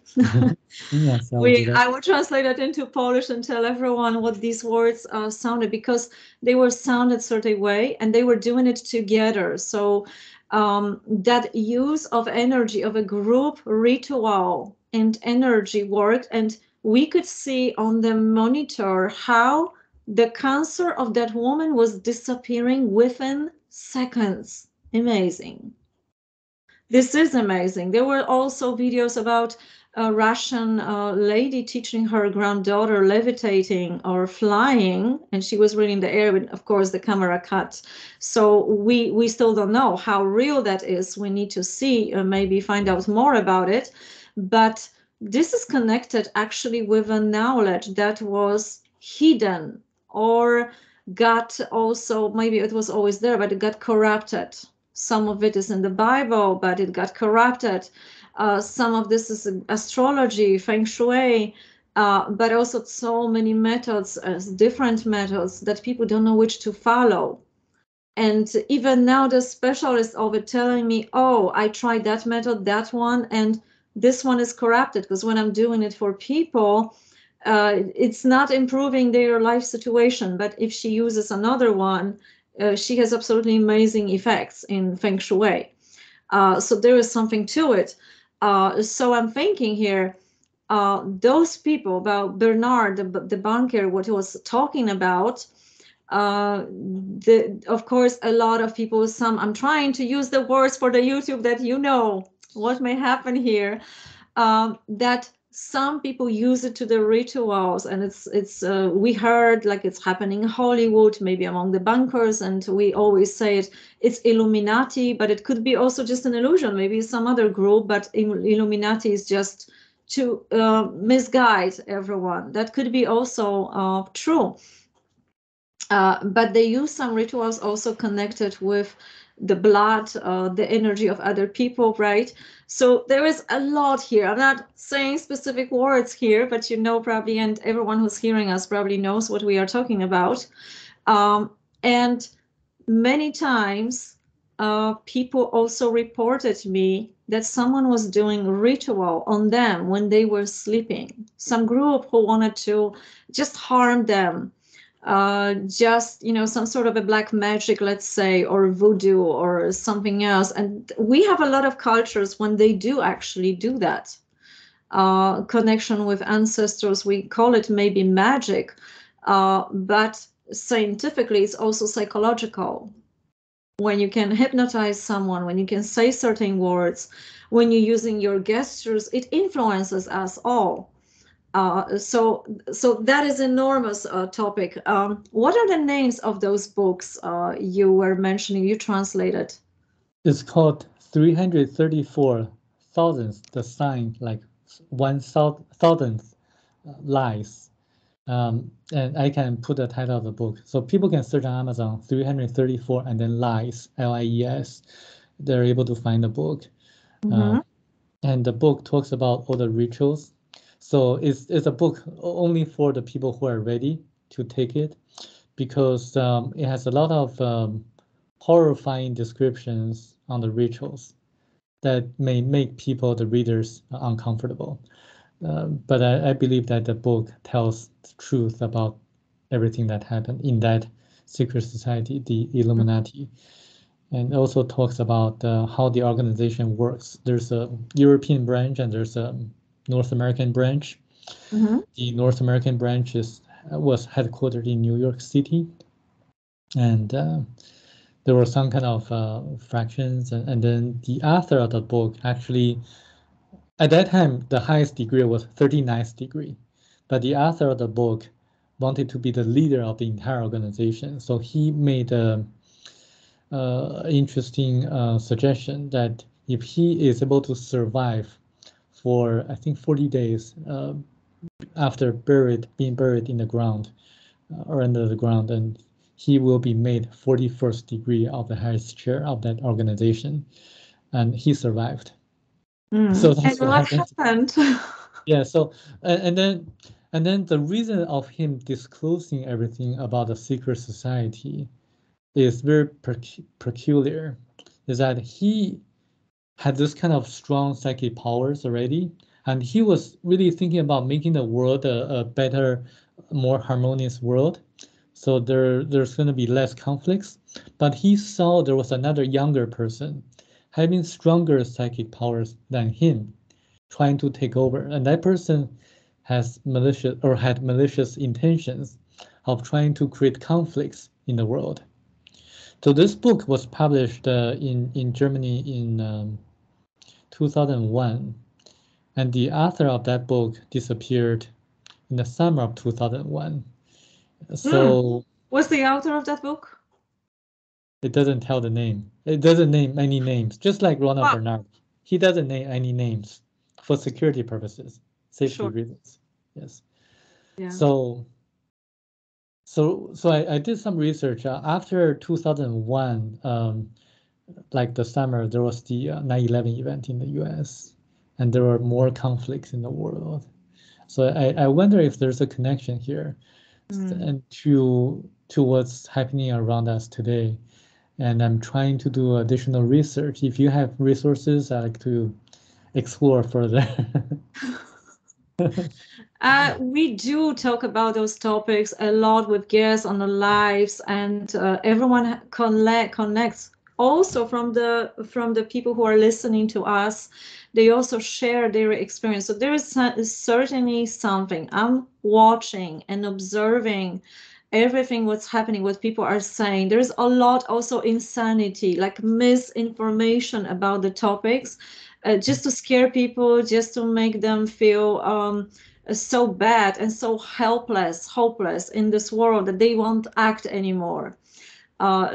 Yes, I will do that. I will translate it into Polish and tell everyone what these words sounded, because they were sounded certain way and they were doing it together. So that use of energy of a group ritual and energy worked, and we could see on the monitor how the cancer of that woman was disappearing within seconds. Amazing. This is amazing. There were also videos about a Russian lady teaching her granddaughter levitating or flying, and she was really in the air, but of course the camera cut. So we still don't know how real that is. We need to see, maybe find out more about it. But this is connected actually with a knowledge that was hidden or got also, maybe it was always there, but it got corrupted. Some of it is in the Bible, but it got corrupted. Some of this is astrology, feng shui, but also so many methods, different methods that people don't know which to follow. And even now the specialists of it telling me, oh, I tried that method, that one, and this one is corrupted, because when I'm doing it for people, it's not improving their life situation. But if she uses another one, she has absolutely amazing effects in feng shui. So there is something to it. So I'm thinking here, those people, about Bernard, the banker, what he was talking about, of course, a lot of people, I'm trying to use the words for the YouTube that you know what may happen here, that some people use it to the rituals, and we heard like it's happening in Hollywood, maybe among the bankers, and we always say it's Illuminati, but it could be also just an illusion, maybe some other group, but Illuminati is just to misguide everyone. That could be also true. But they use some rituals also connected with the blood, the energy of other people, right? So there is a lot here. I'm not saying specific words here, but you know probably, and everyone who's hearing us probably knows what we are talking about. And many times people also reported me that someone was doing ritual on them when they were sleeping. Some group who wanted to just harm them. Just, some sort of a black magic, let's say, or voodoo or something else. And we have a lot of cultures when they do actually do that. Connection with ancestors, we call it maybe magic, but scientifically it's also psychological. When you can hypnotize someone, when you can say certain words, when you're using your gestures, it influences us all. So that is enormous topic. What are the names of those books you were mentioning, you translated? It's called 334 thousandths, the sign like 1,000th lies. And I can put the title of the book. So people can search on Amazon 334 and then lies, Lies. They're able to find the book. And the book talks about all the rituals. So it's a book only for the people who are ready to take it, because it has a lot of horrifying descriptions on the rituals. that may make people, the readers, uncomfortable. But I believe that the book tells the truth about everything that happened in that secret society, the Illuminati, and also talks about how the organization works. There's a European branch and there's a North American branch. The North American branch was headquartered in New York City, and there were some kind of fractions, and then the author of the book actually, at that time, the highest degree was 39th degree, but the author of the book wanted to be the leader of the entire organization, so he made a interesting suggestion that if he is able to survive for, I think, 40 days after being buried in the ground or under the ground, and he will be made 41st degree of the highest chair of that organization, and he survived. So that's And what what happened. happened? Yeah. So and then the reason of him disclosing everything about the secret society is very peculiar. Is that he had this kind of strong psychic powers already, and he was really thinking about making the world a better, more harmonious world. So there's going to be less conflicts. But he saw there was another younger person having stronger psychic powers than him, trying to take over, and that person had malicious intentions of trying to create conflicts in the world. So this book was published in Germany in 2001, and the author of that book disappeared in the summer of 2001. So What's the author of that book? it doesn't tell the name. It doesn't name any names, just like Ronald Wow. Bernard. He doesn't name any names for security purposes, safety Sure. reasons. Yes. Yeah. So I did some research after 2001, like the summer, there was the 9/11 event in the US, and there were more conflicts in the world. So I wonder if there's a connection here and to what's happening around us today. And I'm trying to do additional research. If you have resources, I like to explore further. We do talk about those topics a lot with guests on the lives, and everyone connects. Also, from the people who are listening to us, they also share their experience. So there is certainly something. I'm watching and observing everything what's happening, what people are saying. There's a lot also insanity, like misinformation about the topics, just to scare people, just to make them feel so bad and so hopeless in this world that they won't act anymore.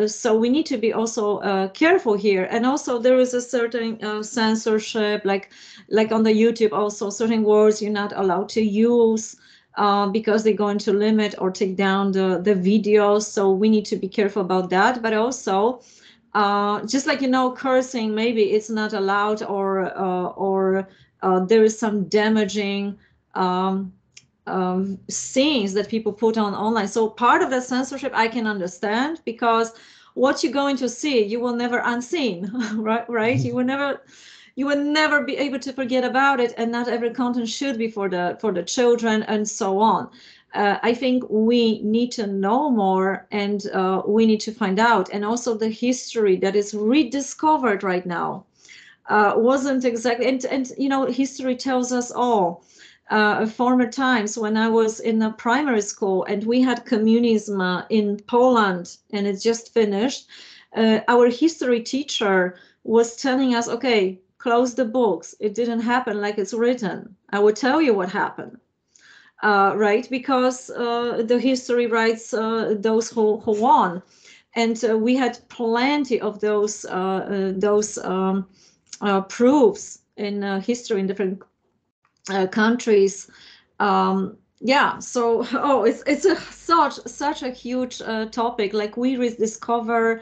So we need to be also careful here. And also there is a certain censorship, like on the YouTube, also certain words you're not allowed to use because they're going to limit or take down the videos. So we need to be careful about that. But also, just like, cursing, maybe it's not allowed, or there is some damaging scenes that people put on online. So part of the censorship I can understand, because what you're going to see, you will never unseen, right? You will never be able to forget about it, and not every content should be for the children and so on. I think we need to know more, and we need to find out. And also the history that is rediscovered right now wasn't exactly, and history tells us all. Former times when I was in a primary school and we had communism in Poland and it just finished, our history teacher was telling us, okay, close the books. It didn't happen like it's written. I will tell you what happened. Right? Because the history writes those who won. And we had plenty of those proofs in history in different countries. Yeah, so it's such a huge topic. Like we rediscover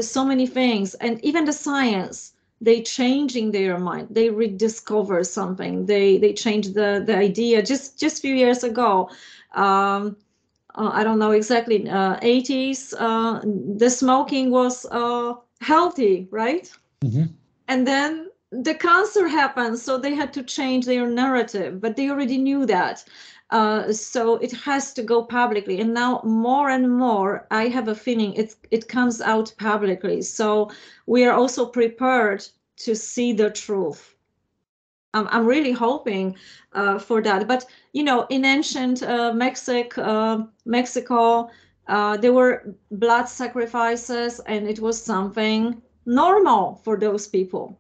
so many things, and even the science, they changing their mind. They rediscover something. They change the idea. Just few years ago, I don't know exactly, 80s. The smoking was healthy, right? Mm-hmm. And then the cancer happened, so they had to change their narrative, but they already knew that. So it has to go publicly, and now more and more, I have a feeling it comes out publicly. So we are also prepared to see the truth. I'm really hoping for that. But you know, in ancient Mexico, there were blood sacrifices, and it was something normal for those people.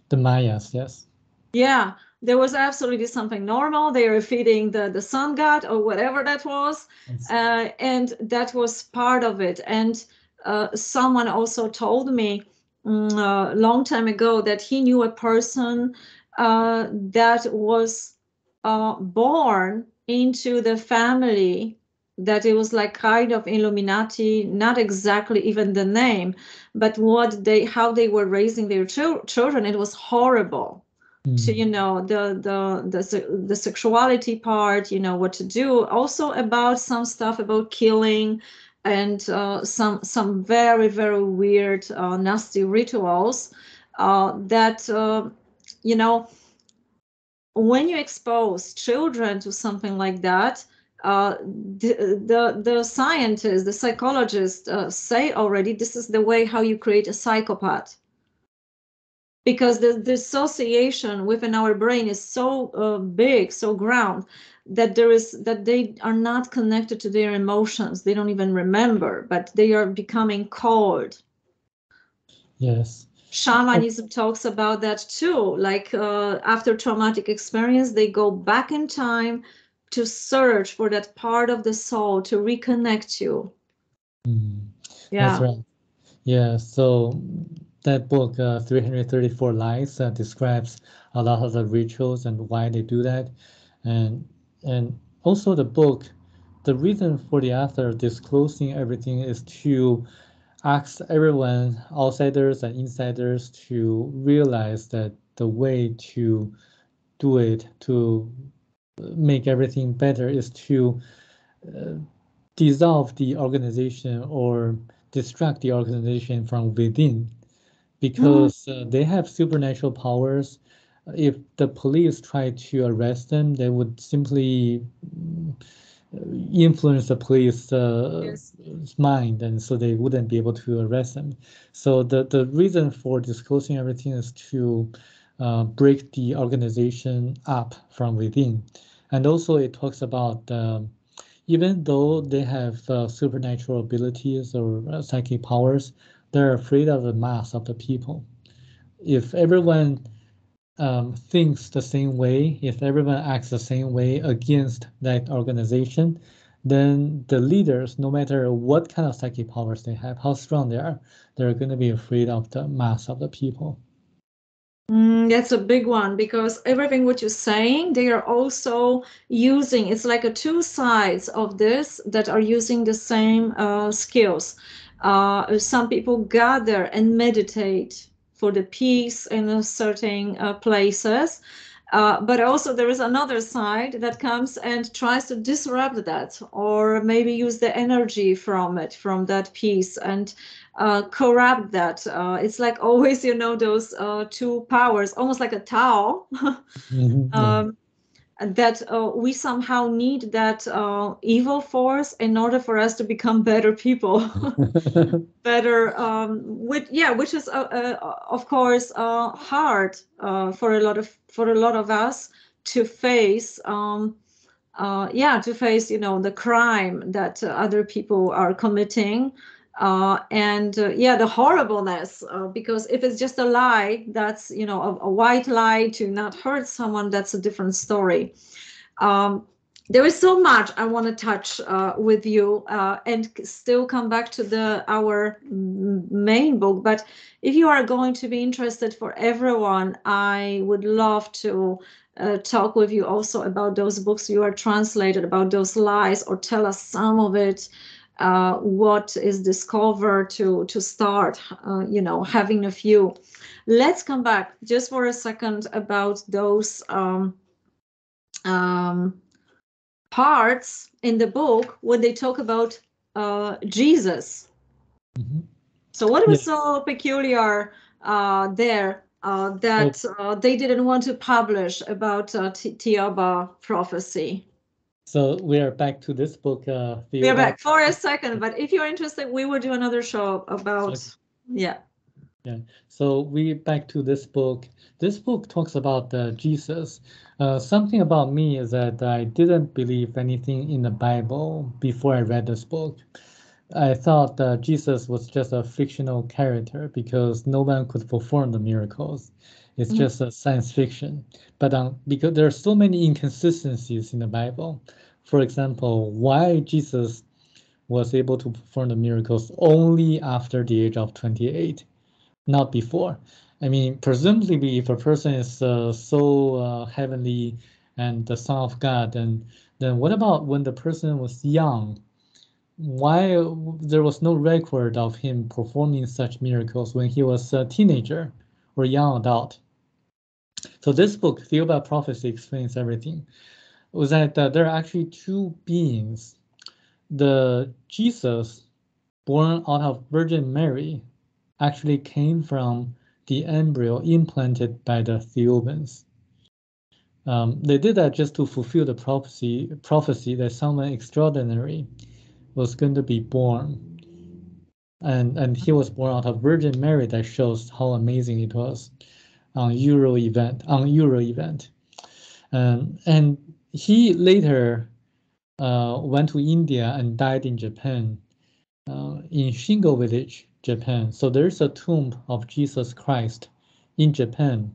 The Mayas, yes. Yeah, there was absolutely something normal. They were feeding the sun god or whatever that was, and that was part of it. And someone also told me a long time ago that he knew a person that was born into the family, that it was like kind of Illuminati, not exactly even the name, but how they were raising their children. It was horrible. To, you know, the sexuality part, you know, what to do, also about some stuff about killing, and some very, very weird nasty rituals that you know, when you expose children to something like that, the scientists, the psychologists say already, this is the way how you create a psychopath, because the dissociation within our brain is so big, so ground, that they are not connected to their emotions. They don't even remember, but they are becoming cold. Yes. Shamanism talks about that too. Like after traumatic experience, they go back in time to search for that part of the soul to reconnect you. That's Yeah. right. Yeah, so that book, 334 Lies, describes a lot of the rituals and why they do that. And also the book, the reason for the author disclosing everything is to ask everyone, outsiders and insiders, to realize that the way to do it, to make everything better, is to dissolve the organization or distract the organization from within, because they have supernatural powers. If the police try to arrest them, they would simply influence the police Yes. mind, and so they wouldn't be able to arrest them. So the reason for disclosing everything is to break the organization up from within. And also it talks about even though they have supernatural abilities or psychic powers, they're afraid of the mass of the people. If everyone thinks the same way, if everyone acts the same way against that organization, then the leaders, no matter what kind of psychic powers they have, how strong they are, they're going to be afraid of the mass of the people. That's a big one, because everything what you're saying, they are also using, it's like a two sides of this that are using the same skills. Some people gather and meditate for the peace in certain places. But also there is another side that comes and tries to disrupt that, or maybe use the energy from it, from that peace, and corrupt that. It's like always, you know, those two powers, almost like a Tao, Yeah. that we somehow need that evil force in order for us to become better people. Better, which is of course hard for a lot of us to face. To face, you know, the crime that other people are committing, and the horribleness, because if it's just a lie, that's, you know, a white lie to not hurt someone, that's a different story. There is so much I want to touch with you, and still come back to our main book. But if you are going to be interested, for everyone, I would love to talk with you also about those books you are translated, about those lies, or tell us some of it, what is discovered to start, you know, having a few. Let's come back just for a second about those parts in the book when they talk about Jesus. So what was Yes. so peculiar there that they didn't want to publish about Thiaoouba prophecy. So we are back to this book. We are back for a second, but if you're interested, we will do another show about, Okay. yeah. Yeah. So we back to this book. This book talks about Jesus. Something about me is that I didn't believe anything in the Bible before I read this book. I thought that Jesus was just a fictional character because no one could perform the miracles. It's just a science fiction. But because there are so many inconsistencies in the Bible. For example, why Jesus was able to perform the miracles only after the age of 28, not before. I mean, presumably, if a person is so heavenly and the Son of God, then what about when the person was young? Why there was no record of him performing such miracles when he was a teenager or young adult? So this book, Thiaoouba Prophecy, explains everything. It was that there are actually two beings. The Jesus born out of Virgin Mary actually came from the embryo implanted by the Thiaoubans. They did that just to fulfill the prophecy that someone extraordinary was going to be born, and he was born out of Virgin Mary. That shows how amazing it was on Euro event. And he later went to India and died in Japan, in Shingo village, Japan. So there's a tomb of Jesus Christ in Japan,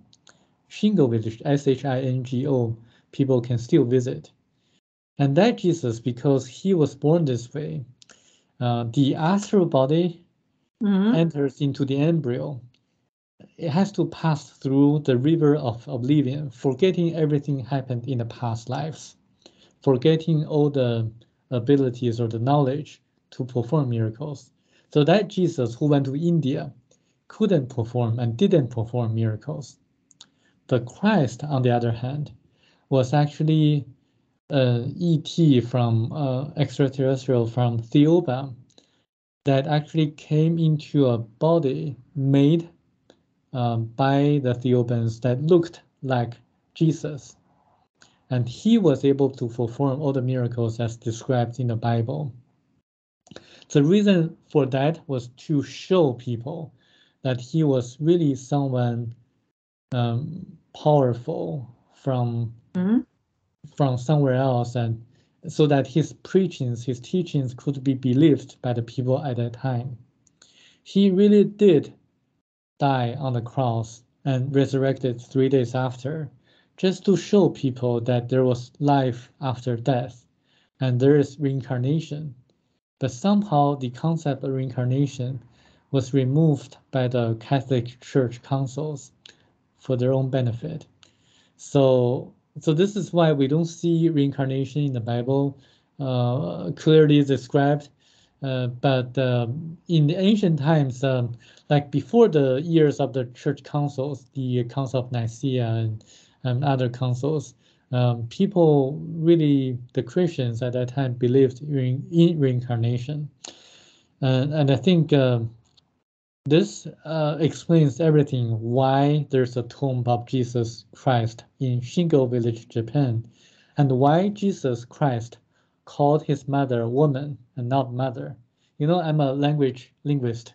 Shingo village, Shingo. People can still visit. And that Jesus, because he was born this way, the astral body enters into the embryo. It has to pass through the river of oblivion, forgetting everything happened in the past lives, forgetting all the abilities or the knowledge to perform miracles. So that Jesus who went to India couldn't perform and didn't perform miracles. But Christ, on the other hand, was actually ET from extraterrestrial from Thiaoouba that actually came into a body made by the Thiaoubans that looked like Jesus. And he was able to perform all the miracles as described in the Bible. The reason for that was to show people that he was really someone powerful from somewhere else, and so that his preachings, his teachings could be believed by the people at that time. He really did die on the cross and resurrected 3 days after, just to show people that there was life after death and there is reincarnation. But somehow the concept of reincarnation was removed by the Catholic Church councils for their own benefit. So this is why we don't see reincarnation in the Bible clearly described. But in the ancient times, like before the years of the church councils, the Council of Nicaea and other councils, people really, the Christians at that time believed in reincarnation. And I think this explains everything why there's a tomb of Jesus Christ in Shingo village, Japan, and why Jesus Christ called his mother woman and not mother. You know, I'm a language linguist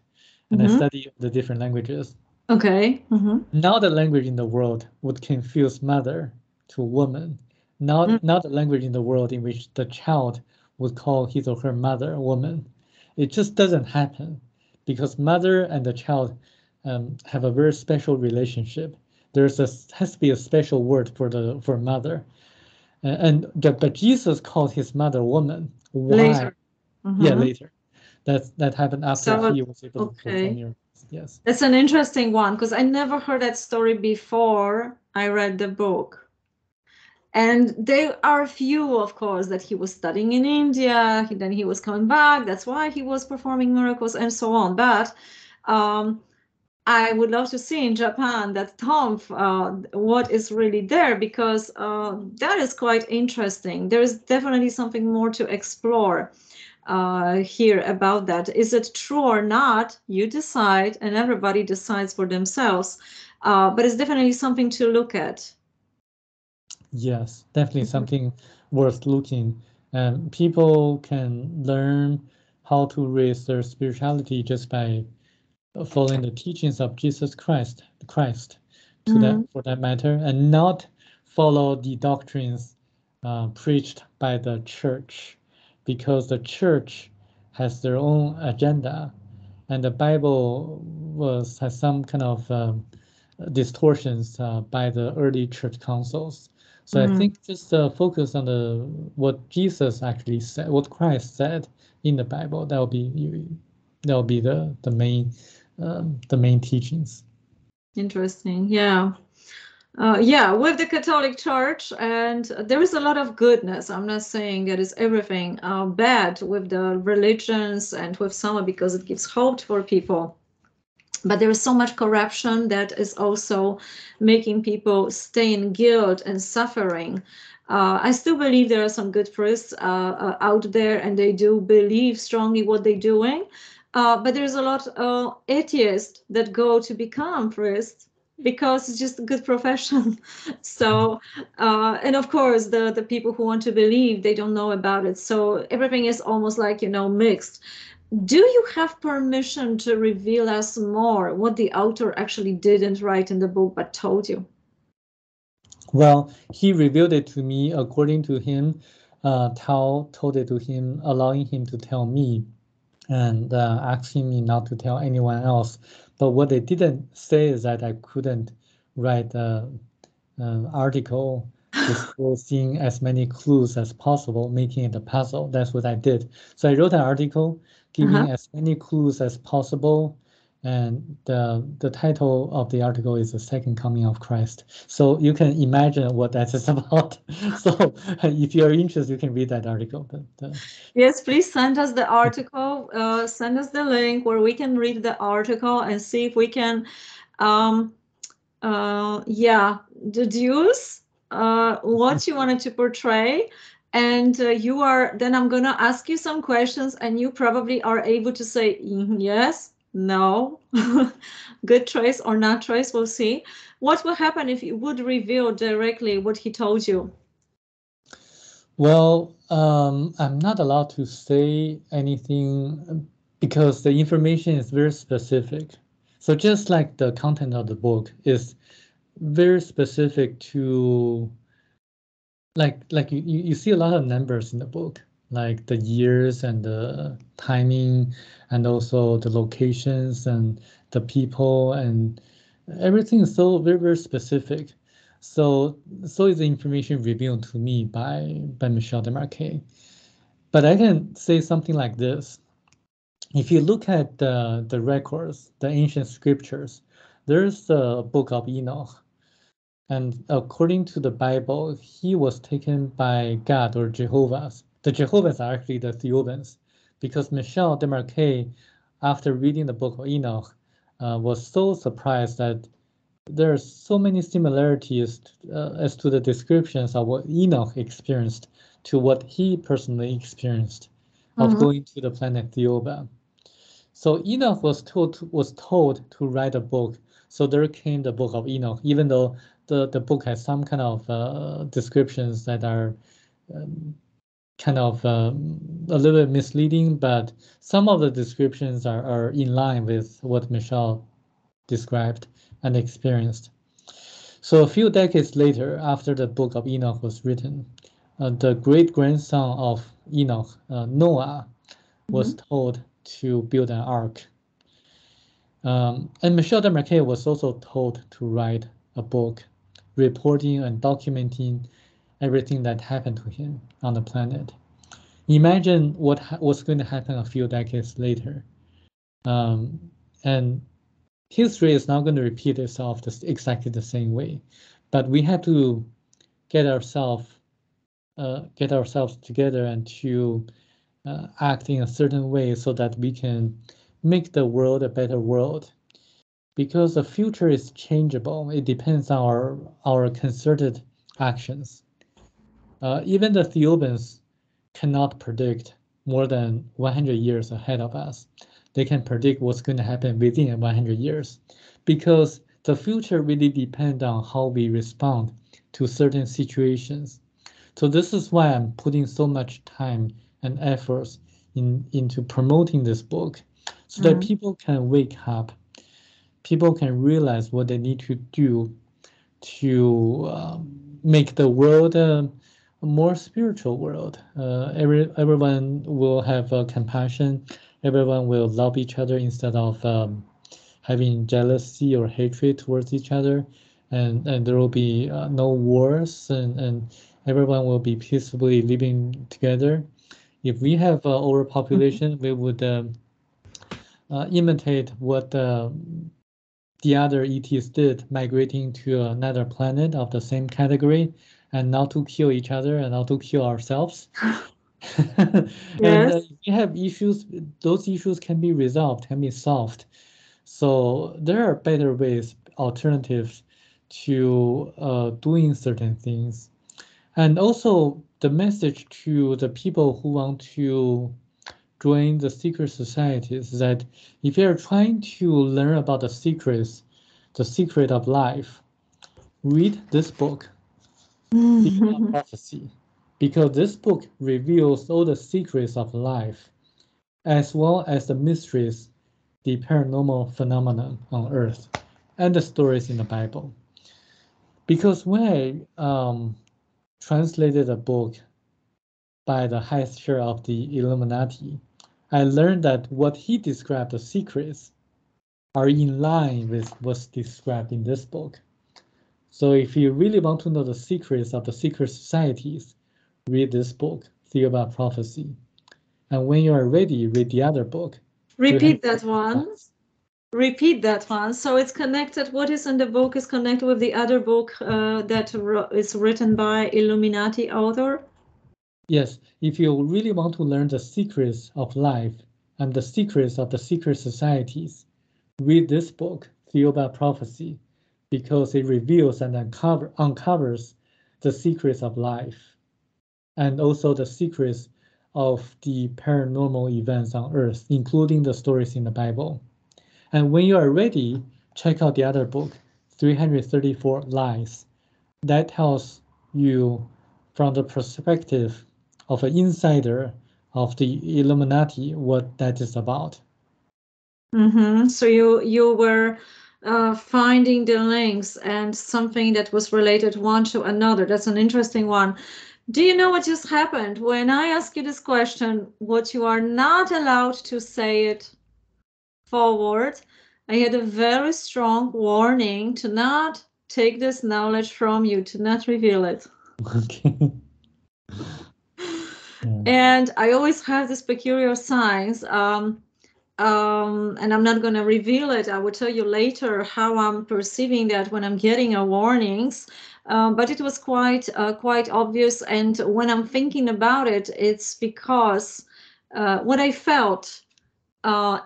and I study the different languages. Okay. Now the language in the world would confuse mother to woman. Not the language in the world in which the child would call his or her mother woman. It just doesn't happen because mother and the child have a very special relationship. Has to be a special word for mother, but Jesus called his mother woman. Why? Later. Yeah, later. That happened after So, he was able to perform miracles. Yes. That's an interesting one because I never heard that story before I read the book. And there are a few, of course, that he was studying in India, then he was coming back, that's why he was performing miracles and so on. But I would love to see in Japan that tomb, what is really there, because that is quite interesting. There is definitely something more to explore here about that. Is it true or not? You decide, and everybody decides for themselves. But it's definitely something to look at. Yes, definitely something worth looking. And people can learn how to raise their spirituality just by following the teachings of Jesus Christ to that Mhm. for that matter, and not follow the doctrines preached by the church, because the church has their own agenda, and the Bible has some kind of distortions by the early church councils. So I Mhm. think just focus on the what Jesus actually said, what Christ said in the Bible. That will be the main teachings. Interesting. Yeah. Yeah, with the Catholic Church, and there is a lot of goodness. I'm not saying that is everything bad with the religions and with some, because it gives hope for people. But there is so much corruption that is also making people stay in guilt and suffering. I still believe there are some good priests out there, and they do believe strongly what they're doing. But there's a lot of atheists that go to become priests because it's just a good profession. So, and of course, the people who want to believe, they don't know about it. So everything is almost like, mixed. Do you have permission to reveal us more what the author actually didn't write in the book but told you? Well, he revealed it to me according to him. Tao told it to him, allowing him to tell me, and asking me not to tell anyone else. But what they didn't say is that I couldn't write an article disclosing as many clues as possible, making it a puzzle. That's what I did. So I wrote an article Uh-huh. giving as many clues as possible, and the title of the article is The Second Coming of Christ. So you can imagine what that is about. So if you're interested, you can read that article. But Yes, please send us the article. Send us the link where we can read the article and see if we can, um, yeah, deduce what you wanted to portray. And then I'm going to ask you some questions, and you probably are able to say yes, no, good choice or not choice. We'll see. What will happen if you would reveal directly what he told you? Well, I'm not allowed to say anything because the information is very specific. So just like the content of the book is very specific to, like you see a lot of numbers in the book, like the years and the timing, and also the locations and the people, and everything is so very, very specific. So is the information revealed to me by Michel Desmarquete. But I can say something like this. If you look at the records, the ancient scriptures, there's a book of Enoch. And according to the Bible, he was taken by God or Jehovah's. The Jehovah's are actually the Theobans, because Michel Desmarquet, after reading the book of Enoch, was so surprised that there are so many similarities as to the descriptions of what Enoch experienced to what he personally experienced of Mhm. going to the planet Thiaoouba. So Enoch was told to write a book. So there came the book of Enoch, even though the book has some kind of descriptions that are um, kind of a little bit misleading, but some of the descriptions are in line with what Michelle described and experienced. So a few decades later, after the book of Enoch was written, the great grandson of Enoch, Noah, was Mhm. told to build an ark. And Michel Desmarquet was also told to write a book reporting and documenting everything that happened to him on the planet. Imagine what's going to happen a few decades later. And history is not going to repeat itself exactly the same way. But we have to get ourselves get ourselves together and to act in a certain way so that we can make the world a better world, because the future is changeable. It depends on our concerted actions. Even the Theobans cannot predict more than 100 years ahead of us. They can predict what's going to happen within 100 years because the future really depends on how we respond to certain situations. So this is why I'm putting so much time and efforts into promoting this book, so that people can wake up, people can realize what they need to do to make the world a more spiritual world. Everyone will have compassion. Everyone will love each other instead of having jealousy or hatred towards each other, and there will be no wars, and everyone will be peacefully living together. If we have overpopulation, we would imitate what the other ETs did, migrating to another planet of the same category, and not to kill each other and not to kill ourselves. And Yes. if we have issues, those issues can be resolved, can be solved. So there are better ways, alternatives to doing certain things. And also the message to the people who want to join the secret societies is that if you're trying to learn about the secrets, the secret of life, read this book, Thiaoouba Prophecy, because this book reveals all the secrets of life, as well as the mysteries, the paranormal phenomenon on Earth, and the stories in the Bible. Because when I translated a book by the highest chair of the Illuminati, I learned that what he described the secrets are in line with what's described in this book. So if you really want to know the secrets of the secret societies, read this book, Thiaoouba Prophecy. And when you are ready, read the other book. Repeat that one. Repeat that one. So it's connected. What is in the book is connected with the other book that is written by Illuminati author. Yes, if you really want to learn the secrets of life and the secrets of the secret societies, read this book, Thiaoouba Prophecy, because it reveals and uncovers the secrets of life and also the secrets of the paranormal events on Earth, including the stories in the Bible. And when you are ready, check out the other book, 334 Lies. That tells you from the perspective of an insider of the Illuminati what that is about. So you were finding the links and something that was related one to another. That's an interesting one. Do you know what just happened? When I ask you this question, what you are not allowed to say it forward, I had a very strong warning to not take this knowledge from you, to not reveal it. Okay. And I always have this peculiar signs. And I'm not going to reveal it. I will tell you later how I'm perceiving that when I'm getting a warnings. But it was quite obvious. And when I'm thinking about it, it's because what I felt,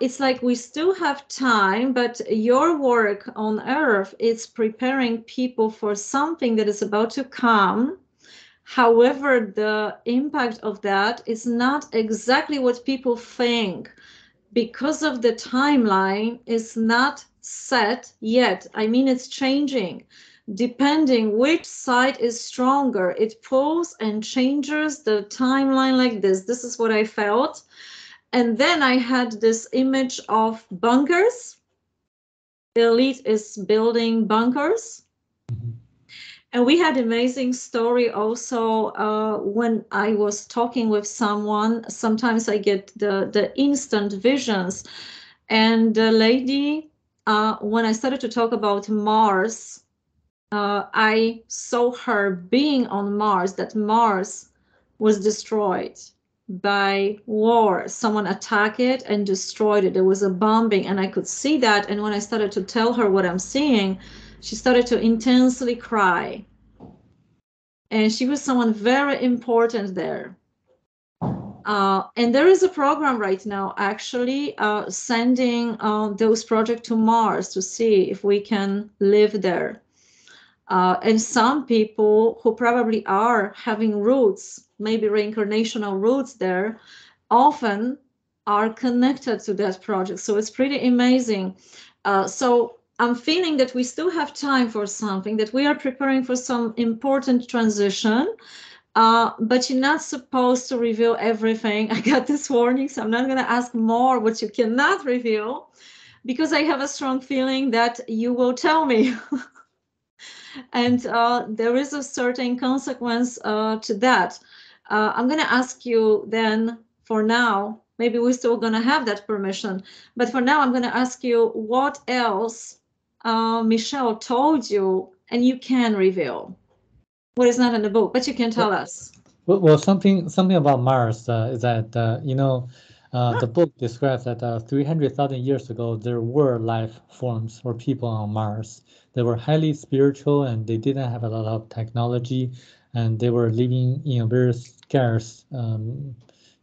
it's like we still have time, but your work on Earth is preparing people for something that is about to come. However, the impact of that is not exactly what people think, because of the timeline is not set yet. I mean, it's changing. Depending which side is stronger, it pulls and changes the timeline like this. This is what I felt. And then I had this image of bunkers. The elite is building bunkers. And we had amazing story also when I was talking with someone. Sometimes I get the instant visions. And the lady, when I started to talk about Mars, I saw her being on Mars, that Mars was destroyed by war. Someone attacked it and destroyed it. There was a bombing, and I could see that. And when I started to tell her what I'm seeing, she started to intensely cry. And she was someone very important there. And there is a program right now actually sending those projects to Mars to see if we can live there. And some people who probably are having roots, maybe reincarnational roots there, often are connected to that project. So it's pretty amazing. So I'm feeling that we still have time for something, that we are preparing for some important transition. But you're not supposed to reveal everything. I got this warning, so I'm not going to ask more what you cannot reveal, because I have a strong feeling that you will tell me. And there is a certain consequence to that. I'm going to ask you then, for now, maybe we're still going to have that permission, but for now, I'm going to ask you what else Michel told you and you can reveal. What is not in the book, but you can tell us. Well, something about Mars is that the book describes that 300,000 years ago there were life forms or people on Mars. They were highly spiritual and they didn't have a lot of technology, and they were living in a very scarce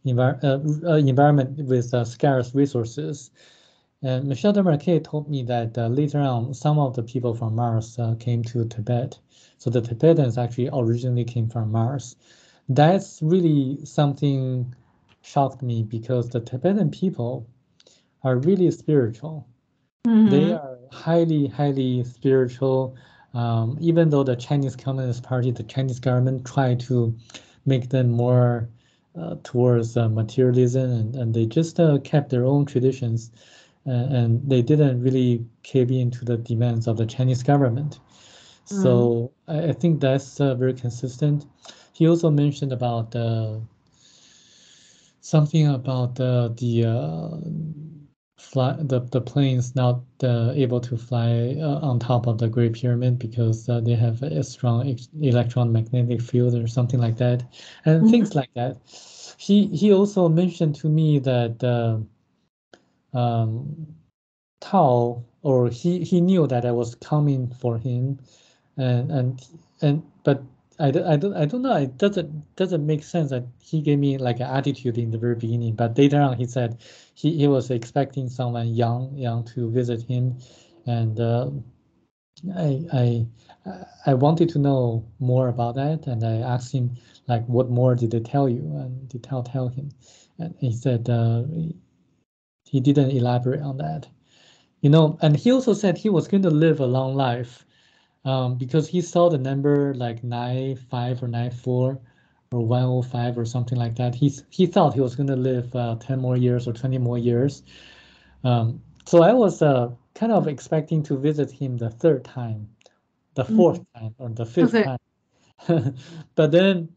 environment with scarce resources. And Michel Desmarquete told me that later on, some of the people from Mars came to Tibet. So the Tibetans actually originally came from Mars. That's really something shocked me because the Tibetan people are really spiritual. They are highly, highly spiritual. Even though the Chinese Communist Party, the Chinese government tried to make them more towards materialism, and they just kept their own traditions, and they didn't really cave into the demands of the Chinese government. So I think that's very consistent. He also mentioned about something about the planes not able to fly on top of the Great Pyramid because they have a strong electromagnetic field or something like that, and things like that. He also mentioned to me that Tao, or he knew that I was coming for him, and but I don't know. It doesn't make sense that he gave me like an attitude in the very beginning, but later on he said he was expecting someone young to visit him, and I I wanted to know more about that, and I asked him like, what more did they tell you, and did Tao tell him, and he said he didn't elaborate on that. And he also said he was going to live a long life, because he saw the number like 95 or 94 or 105 or something like that. He thought he was going to live 10 more years or 20 more years. So I was kind of expecting to visit him the third time, the fourth time, or the fifth Okay. time. But then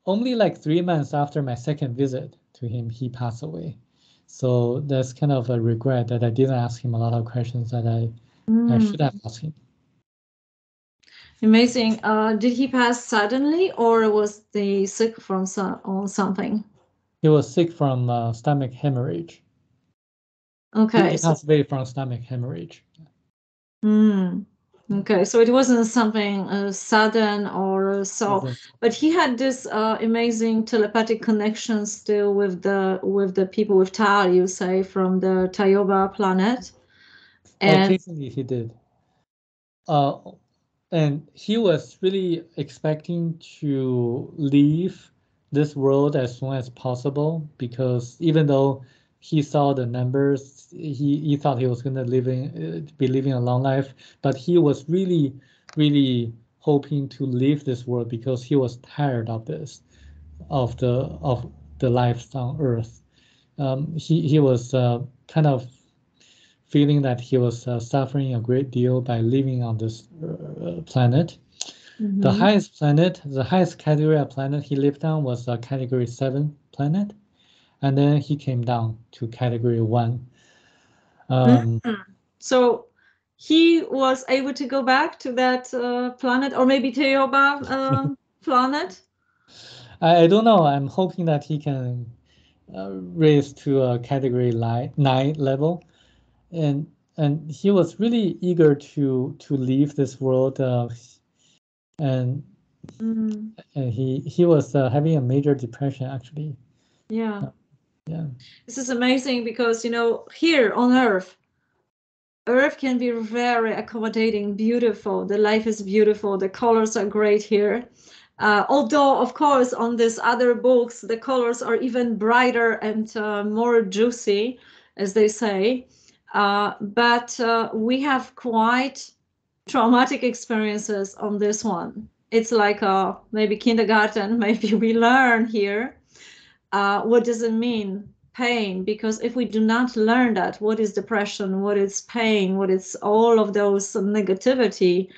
only like 3 months after my second visit to him, he passed away. So that's kind of a regret that I didn't ask him a lot of questions that I should have asked him. Amazing. Did he pass suddenly, or was he sick from or something? He was sick from stomach hemorrhage. Okay. He passed away from stomach hemorrhage. Okay, so it wasn't something sudden or so, but he had this amazing telepathic connection still with the people with Tao, you say, from the Thiaoouba planet. And occasionally he did. And he was really expecting to leave this world as soon as possible, because even though he saw the numbers, he thought he was going to be living a long life, but he was really, really hoping to leave this world because he was tired of this, of the life on Earth. He was kind of feeling that he was suffering a great deal by living on this planet. The highest planet, the highest category of planet he lived on was a category 7 planet, and then he came down to category 1. So he was able to go back to that planet, or maybe Thiaoouba planet? I don't know. I'm hoping that he can raise to a category 9 level, and he was really eager to leave this world, and he was having a major depression actually. Yeah. Yeah. This is amazing because, here on Earth can be very accommodating, beautiful. The life is beautiful. The colors are great here. Although, of course, on these other books, the colors are even brighter and more juicy, as they say. But we have quite traumatic experiences on this one. It's like maybe kindergarten, maybe we learn here. What does it mean? Pain, because if we do not learn that, what is depression, what is pain, what is all of those negativity,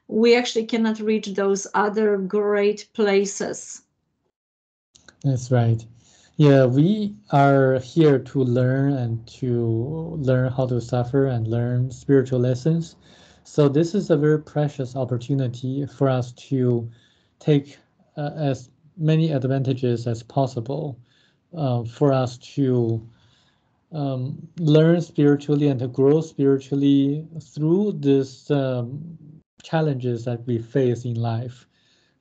we actually cannot reach those other great places. That's right. Yeah, we are here to learn and to learn how to suffer and learn spiritual lessons. So this is a very precious opportunity for us to take as many advantages as possible for us to learn spiritually and to grow spiritually through these challenges that we face in life,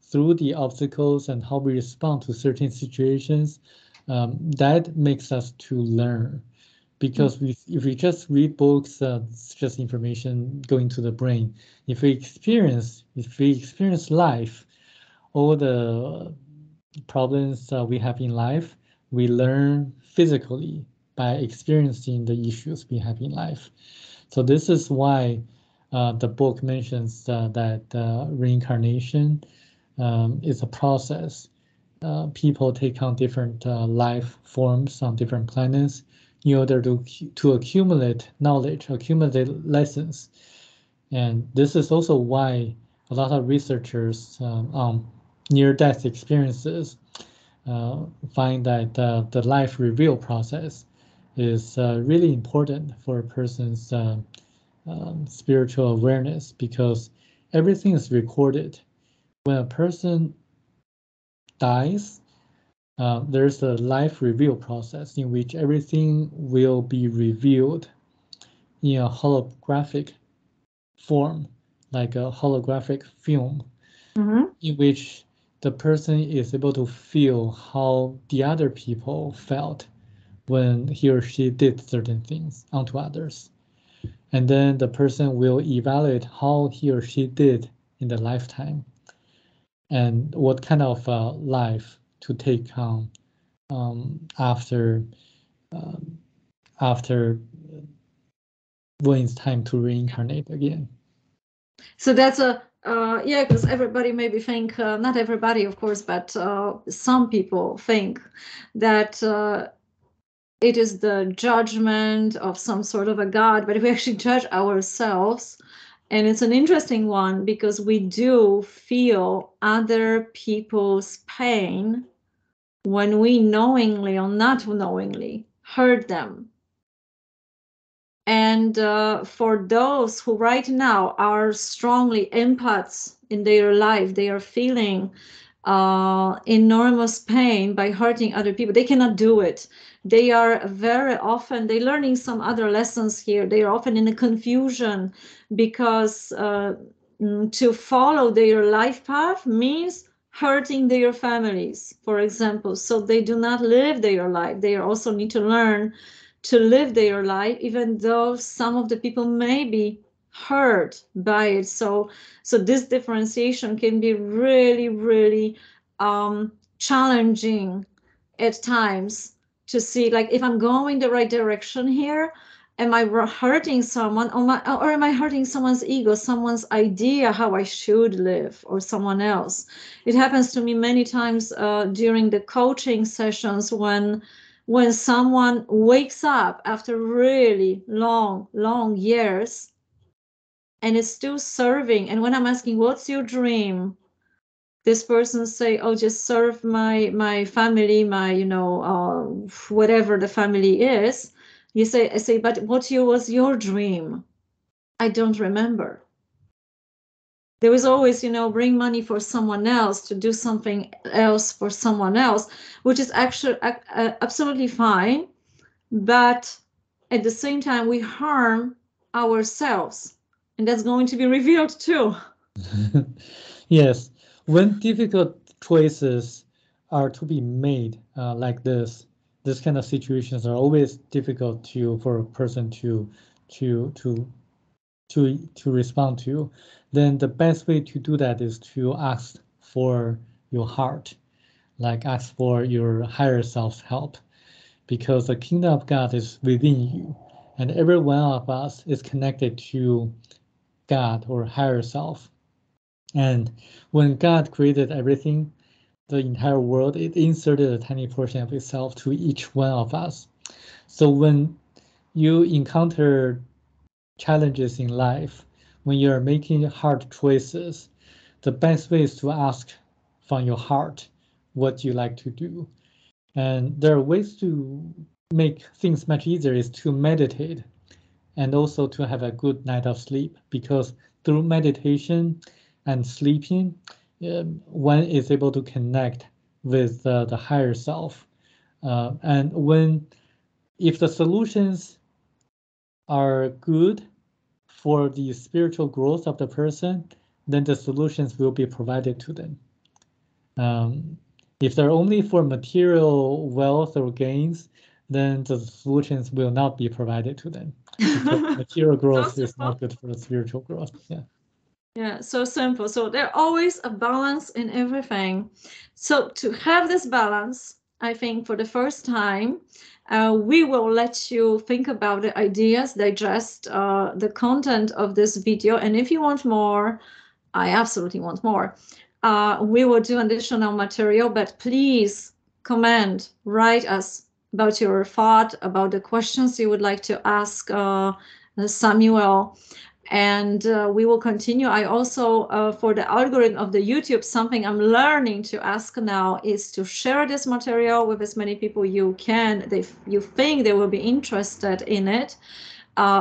through the obstacles and how we respond to certain situations. That makes us to learn. Because if we just read books, it's just information going to the brain. If we experience life, all the problems we have in life, we learn physically by experiencing the issues we have in life. So this is why the book mentions that reincarnation is a process. People take on different life forms on different planets in order to accumulate knowledge, accumulate lessons. And this is also why a lot of researchers on near-death experiences find that the life reveal process is really important for a person's spiritual awareness, because everything is recorded. When a person dies, there's a life reveal process in which everything will be revealed in a holographic form, like a holographic film, in which the person is able to feel how the other people felt when he or she did certain things onto others. And then the person will evaluate how he or she did in the lifetime and what kind of life to take on after um, after when it's time to reincarnate again. So that's a yeah, because everybody maybe think not everybody, of course, but some people think that it is the judgment of some sort of a god, but we actually judge ourselves. And it's an interesting one because we do feel other people's pain when we knowingly or not knowingly hurt them. And for those who right now are strongly empaths in their life, they are feeling enormous pain by hurting other people. They cannot do it. They are very often, they're learning some other lessons here. They are often in a confusion because to follow their life path means hurting their families, for example. So they do not live their life. They also need to learn to live their life, even though some of the people may be hurt by it. So this differentiation can be really, really challenging at times to see, like, if I'm going the right direction here, am I hurting someone, or am I hurting someone's ego, someone's idea how I should live, or someone else? It happens to me many times during the coaching sessions when someone wakes up after really long years and is still serving. And when I'm asking, what's your dream? This person say, oh, just serve my family, my, whatever the family is. I say, but was your dream? I don't remember. There was always, bring money for someone else, to do something else for someone else, which is actually absolutely fine. But at the same time, we harm ourselves. And that's going to be revealed too. Yes, when difficult choices are to be made like this kind of situations are always difficult for a person to to to respond to. Then the best way to do that is to ask for your heart, like ask for your higher self's help, because the kingdom of God is within you, and every one of us is connected to God or higher self. And when God created everything, the entire world, it inserted a tiny portion of itself to each one of us. So when you encounter challenges in life, when you're making hard choices, the best way is to ask from your heart what you like to do. And there are ways to make things much easier is to meditate and also to have a good night of sleep, because through meditation and sleeping, one is able to connect with the higher self. And if the solutions are good for the spiritual growth of the person, then the solutions will be provided to them. If they're only for material wealth or gains, then the solutions will not be provided to them, because material growth is not good for the spiritual growth. Yeah. Yeah, so simple. So there's always a balance in everything. So to have this balance, I think for the first time, we will let you think about the ideas, digest the content of this video. And if you want more, I absolutely want more. We will do additional material, but please comment, write us about your thought, about the questions you would like to ask Samuel. And we will continue. I also, for the algorithm of the YouTube, something I'm learning to ask now is to share this material with as many people you can, if you think they will be interested in it.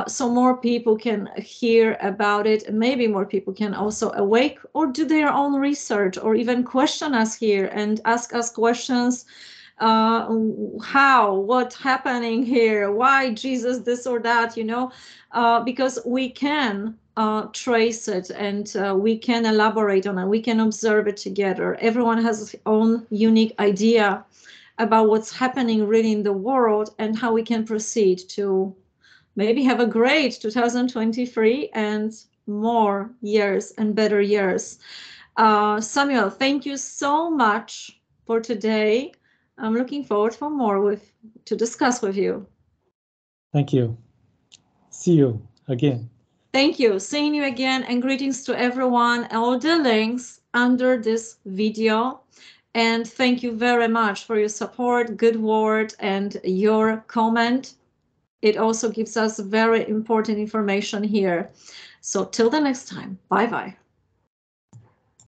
So more people can hear about it. Maybe more people can also awake or do their own research, or even question us here and ask us questions. What's happening here? Why Jesus this or that, because we can trace it, and we can elaborate on it. We can observe it together. Everyone has his own unique idea about what's happening really in the world, and how we can proceed to maybe have a great 2023 and more years and better years. Samuel, thank you so much for today. I'm looking forward for more to discuss with you. Thank you. See you again. Thank you. Seeing you again, and greetings to everyone. All the links under this video. And thank you very much for your support, good word, and your comment. It also gives us very important information here. So till the next time, bye-bye.